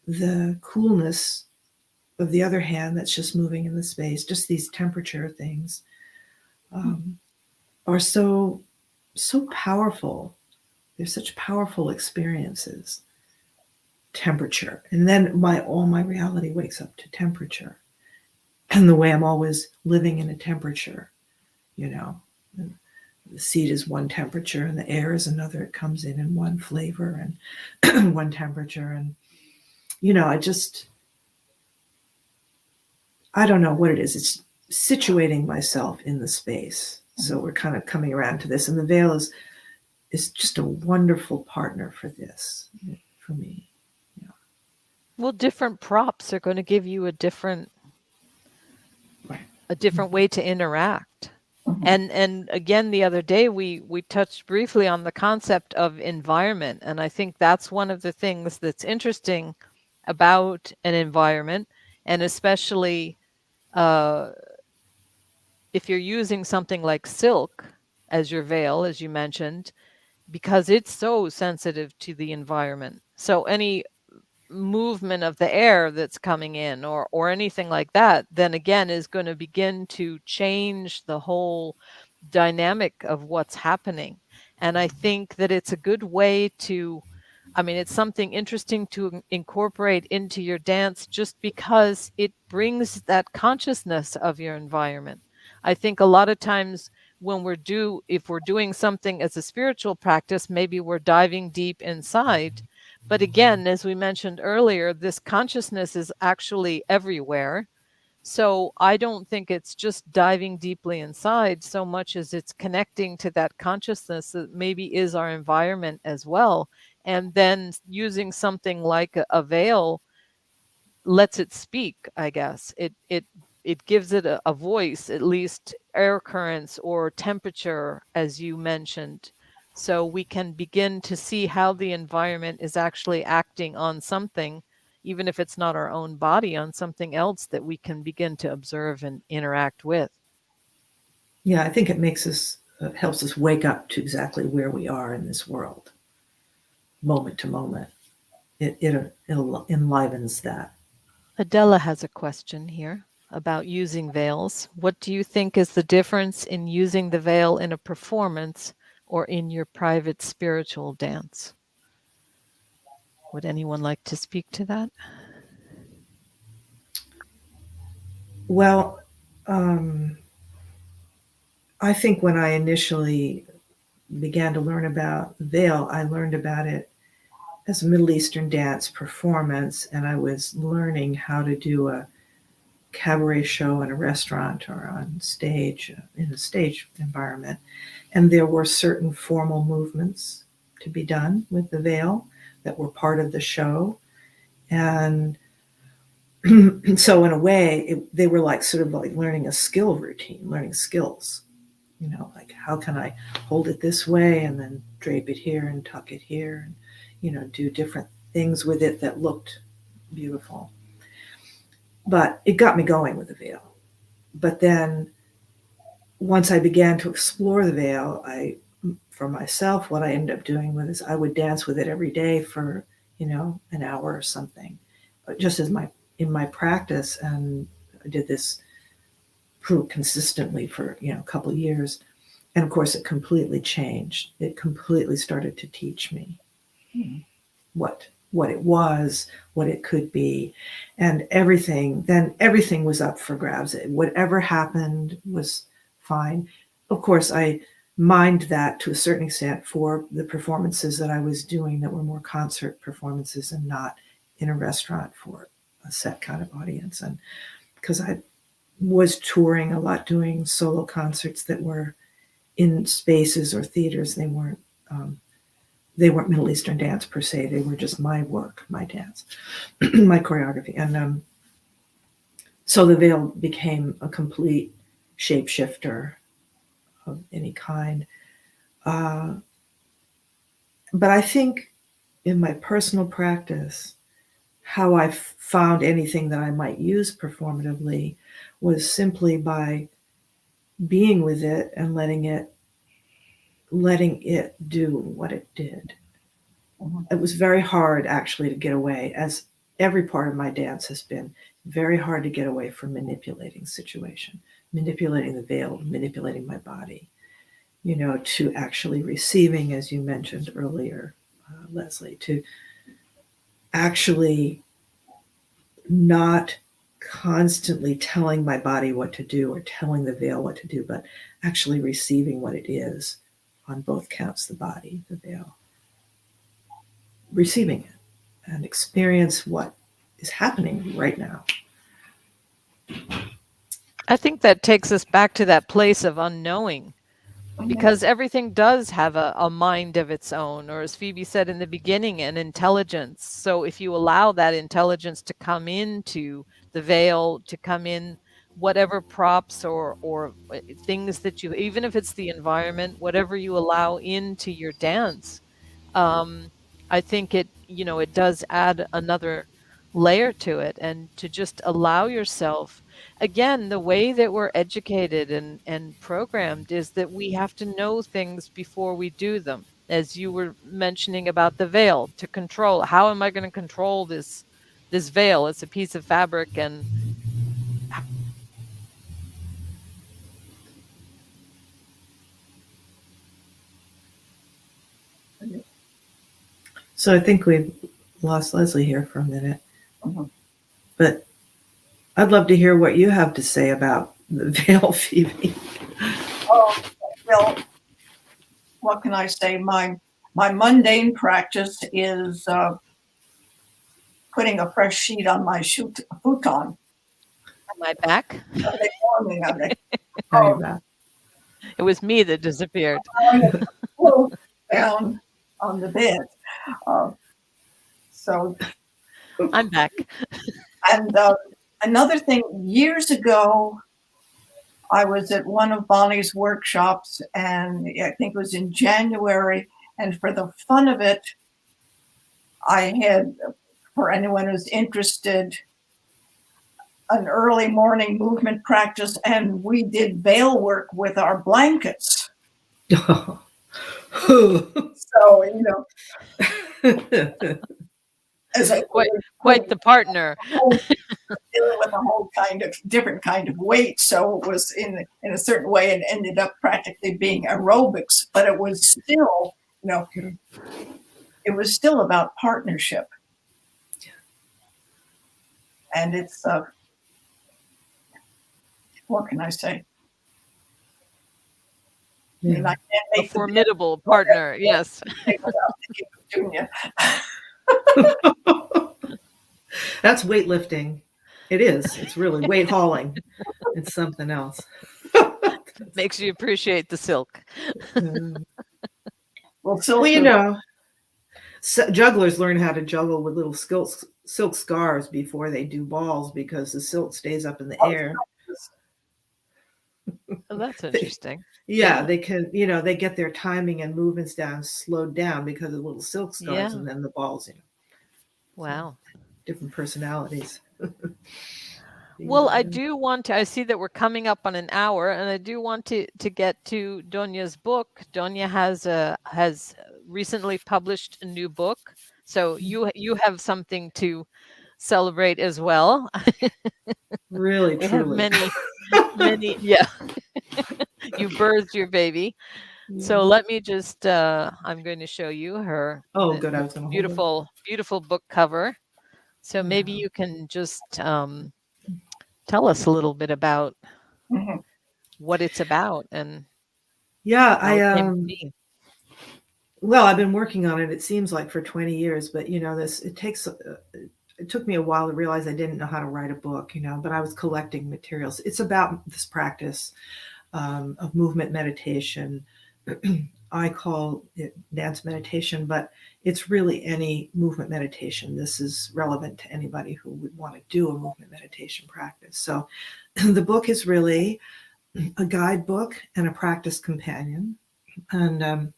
the coolness of the other hand that's just moving in the space, just these temperature things, are so powerful. They're such powerful experiences. Temperature. And then all my reality wakes up to temperature. And the way I'm always living in a temperature, And the seed is one temperature and the air is another. It comes in one flavor and one temperature. And, I don't know what it is. It's situating myself in the space. So we're kind of coming around to this. And the veil is just a wonderful partner for this, for me. Well, different props are going to give you a different way to interact. And again, the other day we touched briefly on the concept of environment, and I think that's one of the things that's interesting about an environment, and especially if you're using something like silk as your veil, as you mentioned, because it's so sensitive to the environment. So any movement of the air that's coming in or anything like that, then again is going to begin to change the whole dynamic of what's happening. And I think that it's a good way to, it's something interesting to incorporate into your dance just because it brings that consciousness of your environment. I think a lot of times when if we're doing something as a spiritual practice, maybe we're diving deep inside. But again, as we mentioned earlier, this consciousness is actually everywhere. So I don't think it's just diving deeply inside so much as it's connecting to that consciousness that maybe is our environment as well. And then using something like a veil lets it speak, I guess. It gives it a voice, at least air currents or temperature, as you mentioned. So we can begin to see how the environment is actually acting on something, even if it's not our own body, on something else that we can begin to observe and interact with. Yeah, I think it makes us, helps us wake up to exactly where we are in this world, moment to moment. It enlivens that. Adela has a question here about using veils. What do you think is the difference in using the veil in a performance or in your private spiritual dance? Would anyone like to speak to that? Well, I think when I initially began to learn about veil, I learned about it as a Middle Eastern dance performance, and I was learning how to do a cabaret show in a restaurant or on stage, in a stage environment. And there were certain formal movements to be done with the veil that were part of the show. And so in a way, they were like sort of like learning a skill routine, learning skills, like how can I hold it this way and then drape it here and tuck it here and, do different things with it that looked beautiful. But it got me going with the veil. But then once I began to explore the veil, for myself, what I ended up doing with is I would dance with it every day for, an hour or something, just in my practice. And I did this consistently for, a couple of years. And of course, it completely changed. It completely started to teach me what it was, what it could be, and everything. Then everything was up for grabs. Whatever happened was fine. Of course, I mined that to a certain extent for the performances that I was doing that were more concert performances and not in a restaurant for a set kind of audience. And because I was touring a lot, doing solo concerts that were in spaces or theaters, they weren't Middle Eastern dance per se. They were just my work, my dance, my choreography. And so the veil became a complete shapeshifter of any kind. But I think in my personal practice, how I found anything that I might use performatively was simply by being with it and letting it do what it did. It was very hard actually to get away, as every part of my dance has been very hard to get away from manipulating situation, manipulating the veil, manipulating my body. to actually receiving, as you mentioned earlier, Leslie, to actually not constantly telling my body what to do or telling the veil what to do, but actually receiving what it is on both counts, the body, the veil, receiving it and experience what is happening right now. I think that takes us back to that place of unknowing, because everything does have a mind of its own, or as Phoebe said in the beginning, an intelligence. So if you allow that intelligence to come into the veil, to come in whatever props or things that you, even if it's the environment, whatever you allow into your dance, I think it does add another layer to it, and to just allow yourself. Again, the way that we're educated and programmed is that we have to know things before we do them. As you were mentioning about the veil, to control, how am I going to control this veil? It's a piece of fabric, and So I think we've lost Leslie here for a minute. But I'd love to hear what you have to say about the veil, Phoebe. Oh, well, what can I say? My mundane practice is putting a fresh sheet on my futon. On my back. It was me that disappeared. Down on the bed. So I'm back. And another thing, years ago, I was at one of Bonnie's workshops, and I think it was in January. And for the fun of it, I had, for anyone who's interested, an early morning movement practice, and we did veil work with our blankets. So, as quite the partner. Dealing with a whole different kind of weight, so it was in a certain way, and ended up practically being aerobics, but it was still, it was still about partnership, and it's what can I say? Yeah. I mean, I can't make a formidable partner. Yes. Dunya. That's weightlifting. It is. It's really weight hauling. It's something else. Makes you appreciate the silk. Well, jugglers learn how to juggle with little silk scarves before they do balls, because the silk stays up in the air. Oh, that's interesting. They can, they get their timing and movements down, slowed down because of little silk scarves, and then the balls, Wow. So, different personalities. Well, I do want to, I see that we're coming up on an hour, and I do want to get to Dunya's book. Dunya has recently published a new book. So you have something to celebrate as well. Really, we truly. have many, yeah. You birthed your baby. Yeah. So let me just, I'm going to show you her good. I was going to beautiful book cover. So maybe you can just tell us a little bit about what it's about. And well, I've been working on it, it seems like, for 20 years, but it took me a while to realize I didn't know how to write a book, but I was collecting materials. It's about this practice of movement meditation. I call it dance meditation, but it's really any movement meditation. This is relevant to anybody who would want to do a movement meditation practice. So the book is really a guidebook and a practice companion. And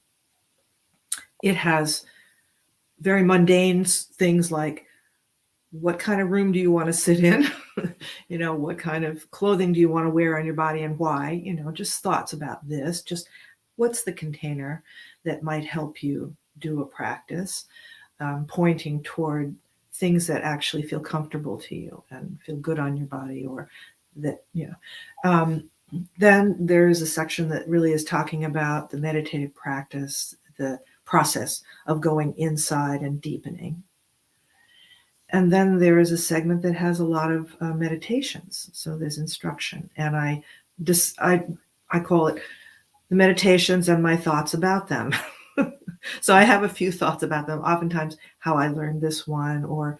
it has very mundane things like, what kind of room do you want to sit in? What kind of clothing do you want to wear on your body, and why? Just thoughts about this. Just what's the container that might help you do a practice, pointing toward things that actually feel comfortable to you and feel good on your body, or that, then there's a section that really is talking about the meditative practice, the process of going inside and deepening. And then there is a segment that has a lot of meditations. So there's instruction. And I call it the meditations and my thoughts about them. So I have a few thoughts about them, oftentimes how I learned this one, or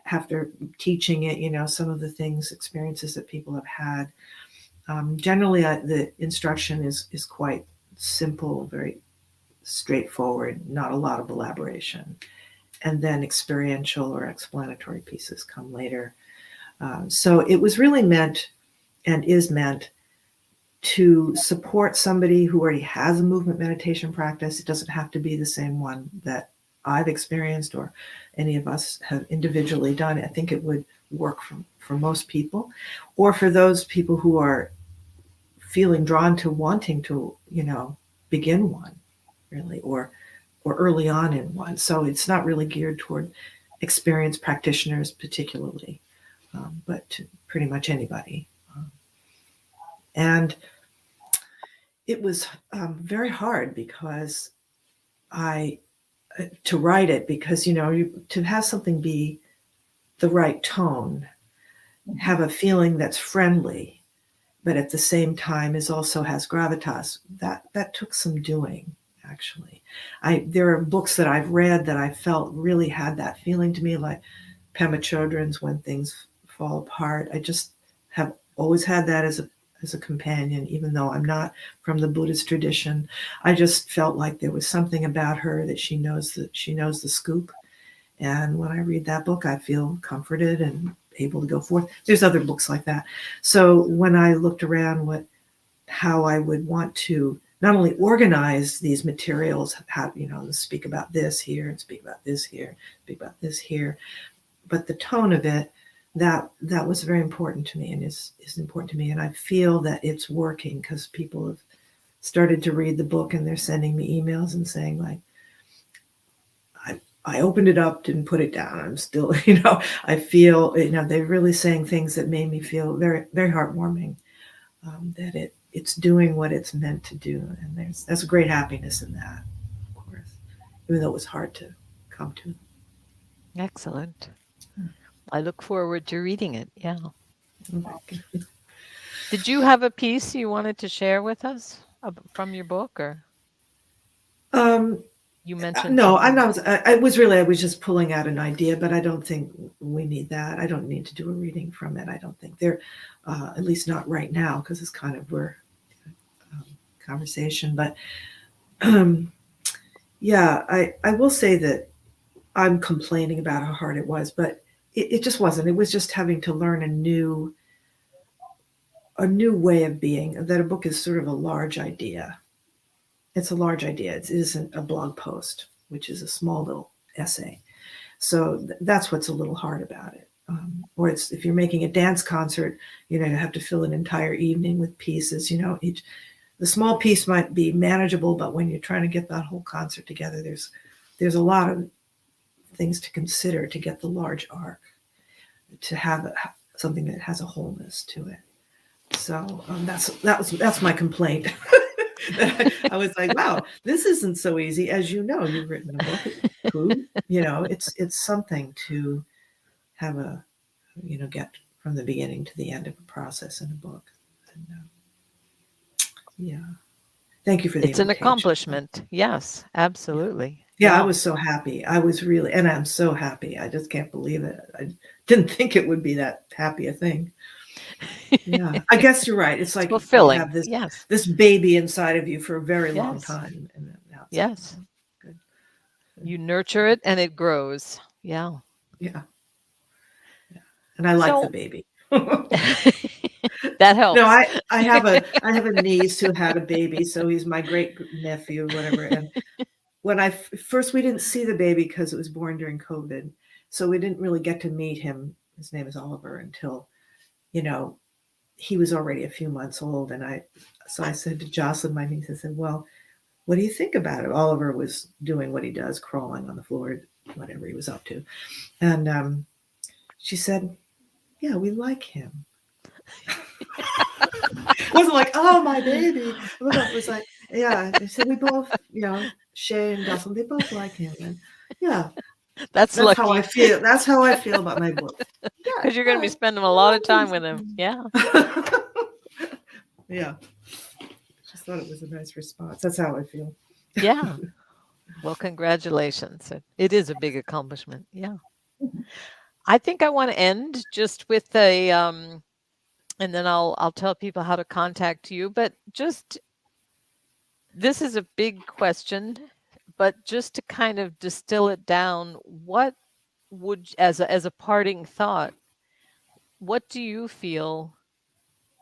after teaching it, some of the things, experiences that people have had. Generally, the instruction is quite simple, very straightforward, not a lot of elaboration. And then experiential or explanatory pieces come later. So it was really meant and is meant to support somebody who already has a movement meditation practice. It doesn't have to be the same one that I've experienced or any of us have individually done. I think it would work for most people, or for those people who are feeling drawn to wanting to, begin one, really, or early on in one. So it's not really geared toward experienced practitioners particularly, but to pretty much anybody. And it was very hard because to write it, because, to have something be the right tone, have a feeling that's friendly, but at the same time also has gravitas, that took some doing, actually. There are books that I've read that I felt really had that feeling to me, like Pema Chodron's When Things Fall Apart. I just have always had that as a companion, even though I'm not from the Buddhist tradition. I just felt like there was something about her that she knows the scoop. And when I read that book, I feel comforted and able to go forth. There's other books like that. So when I looked around how I would want to not only organize these materials, how, speak about this here and speak about this here, speak about this here, but the tone of it, that was very important to me and is important to me. And I feel that it's working because people have started to read the book and they're sending me emails and saying, like, I opened it up, didn't put it down. I'm still, I feel, they're really saying things that made me feel very, very heartwarming, that it's doing what it's meant to do. And there's a great happiness in that, of course, even though it was hard to come to. Excellent. I look forward to reading it. Yeah. Did you have a piece you wanted to share with us from your book, or? You mentioned no, I'm not. I was just pulling out an idea, but I don't think we need that. I don't need to do a reading from it. I don't think they're, at least not right now, because it's kind of we're conversation. But yeah, I will say that I'm complaining about how hard it was, but it just wasn't. It was just having to learn a new way of being. That a book is sort of a large idea. It's a large idea. It isn't a blog post, which is a small little essay. So that's what's a little hard about it. Or if you're making a dance concert, you have to fill an entire evening with pieces. The small piece might be manageable, but when you're trying to get that whole concert together, there's a lot of things to consider to get the large arc, to have something that has a wholeness to it. So that's my complaint. I was like, wow, this isn't so easy. As you know, you've written a book. It's something to have get from the beginning to the end of a process in a book. And, yeah. Thank you for the invitation. An accomplishment. Yes, absolutely. Yeah, I was so happy. I was really, and I'm so happy. I just can't believe it. I didn't think it would be that happy a thing. Yeah, I guess you're right. It's like fulfilling. You have this baby inside of you for a very long time. And now it's good. You nurture it and it grows. Yeah. Yeah. And I like the baby. That helps. No, I have a niece who had a baby, so he's my great nephew, whatever. And when we didn't see the baby because it was born during COVID, so we didn't really get to meet him. His name is Oliver, until he was already a few months old. And I said to Jocelyn, my niece, I said, well, what do you think about it? Oliver was doing what he does, crawling on the floor, whatever he was up to. And she said, yeah, we like him. It wasn't like, oh, my baby. It was like, yeah. They said we both, Shay and Dawson, they both like him. And yeah, That's lucky. how I feel. That's how I feel about my book. Because you're going to be spending a lot of time with him. Yeah. Yeah. Just thought it was a nice response. That's how I feel. Yeah. Well, congratulations. It is a big accomplishment. Yeah. I think I want to end just with a, and then I'll tell people how to contact you. But just, this is a big question, but just to kind of distill it down, what would, as a parting thought, what do you feel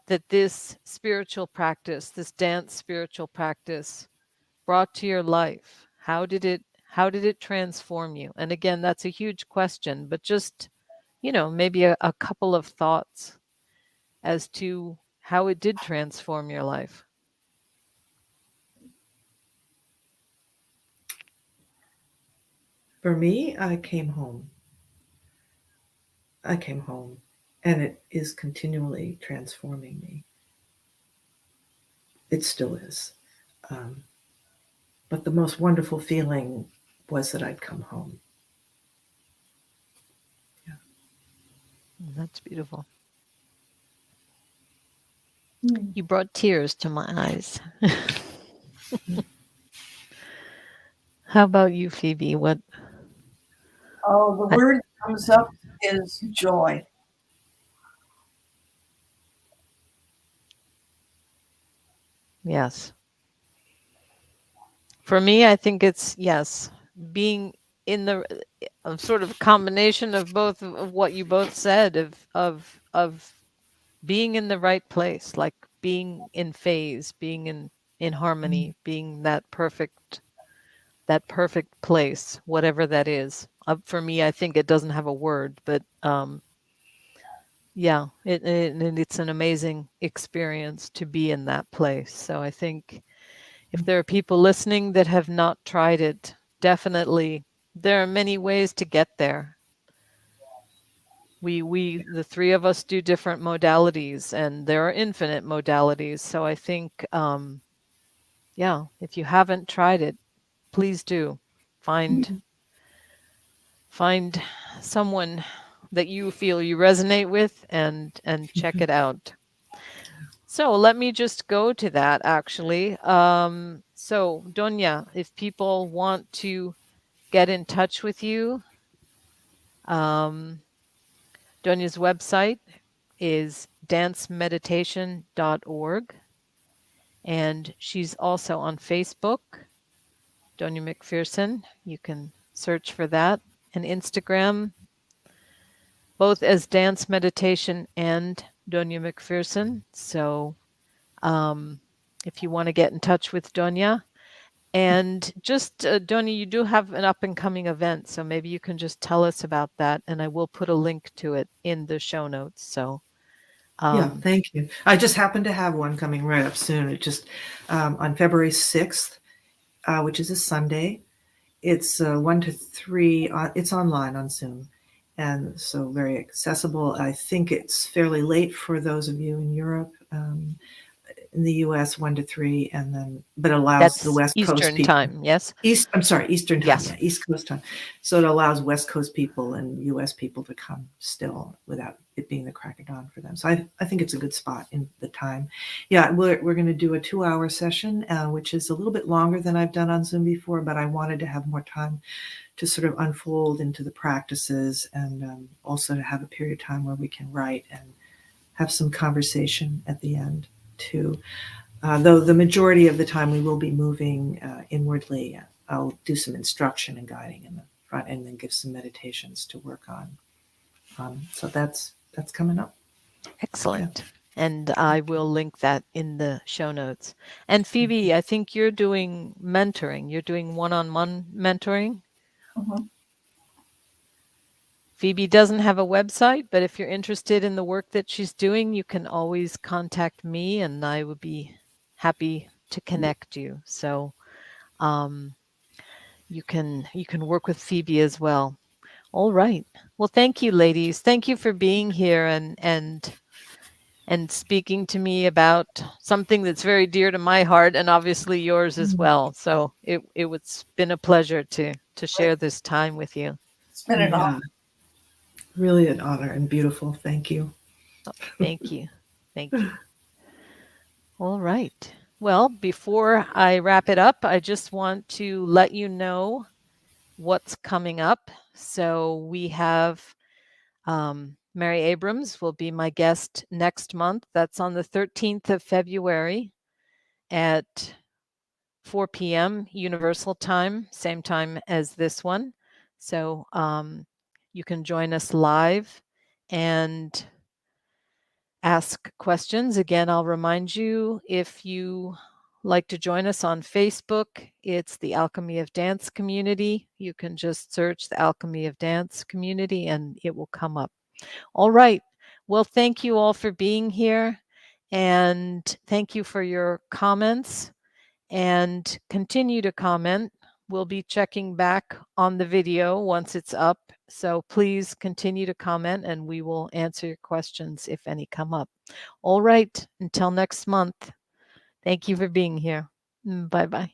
that this spiritual practice, this dance spiritual practice, brought to your life? How did it transform you? And again, that's a huge question, but just, maybe a couple of thoughts as to how it did transform your life. For me, I came home. And it is continually transforming me. It still is. But the most wonderful feeling was that I'd come home. Yeah. That's beautiful. You brought tears to my eyes. How about you, Phoebe? What? Oh, the word that comes up is joy. Yes. For me, I think it's, yes, being in the sort of combination of both of what you both said, of being in the right place, like being in phase, being in harmony, being that perfect place, whatever that is. For me, I think it doesn't have a word, but yeah, it's an amazing experience to be in that place. So I think if there are people listening that have not tried it, definitely there are many ways to get there. We the three of us do different modalities, and there are infinite modalities. So I think, yeah, if you haven't tried it, please do find someone that you feel you resonate with and check it out. So let me just go to that, actually. So Dunya, if people want to get in touch with you, Dunya's website is dancemeditation.org, and she's also on Facebook, Dunya McPherson. You can search for that, and Instagram, both as Dance Meditation and Dunya McPherson. So if you want to get in touch with Dunya, and just Dunya, you do have an up and coming event, so maybe you can just tell us about that, and I will put a link to it in the show notes. So yeah, thank you. I just happen to have one coming right up soon. It just on February 6th, which is a Sunday. It's 1 to 3. It's online on Zoom, and so very accessible. I think it's fairly late for those of you in Europe. In the U.S., 1 to 3, and then but allows that's the West Coast Eastern people. time, yes? Eastern time, yes. yeah, East Coast time. So it allows West Coast people and U.S. people to come still without it being the crack of dawn for them. So I think it's a good spot in the time. Yeah, we're going to do a 2-hour session, which is a little bit longer than I've done on Zoom before, but I wanted to have more time to sort of unfold into the practices, and also to have a period of time where we can write and have some conversation at the end too. Though the majority of the time we will be moving inwardly. I'll do some instruction and guiding in the front, and then give some meditations to work on. So that's coming up. Excellent. Yeah. And I will link that in the show notes. And Phoebe, I think you're doing mentoring. You're doing one-on-one mentoring. Mm-hmm. Phoebe doesn't have a website, but if you're interested in the work that she's doing, you can always contact me, and I would be happy to connect you. So you can work with Phoebe as well. All right. Well, thank you, ladies. Thank you for being here and and speaking to me about something that's very dear to my heart and obviously yours as well. So it's been a pleasure to share this time with you. It's been an honor. Really an honor and beautiful. Thank you. Oh, thank you. Thank you. All right. Well, before I wrap it up, I just want to let you know what's coming up. So we have Mary Abrams will be my guest next month. That's on the 13th of February at 4 p.m. Universal Time, same time as this one. So you can join us live and ask questions. Again, I'll remind you, if you like to join us on Facebook, it's the Alchemy of Dance community. You can just search the Alchemy of Dance community and it will come up. All right. Well, thank you all for being here, and thank you for your comments, and continue to comment. We'll be checking back on the video once it's up. So please continue to comment and we will answer your questions if any come up. All right. Until next month. Thank you for being here. Bye-bye.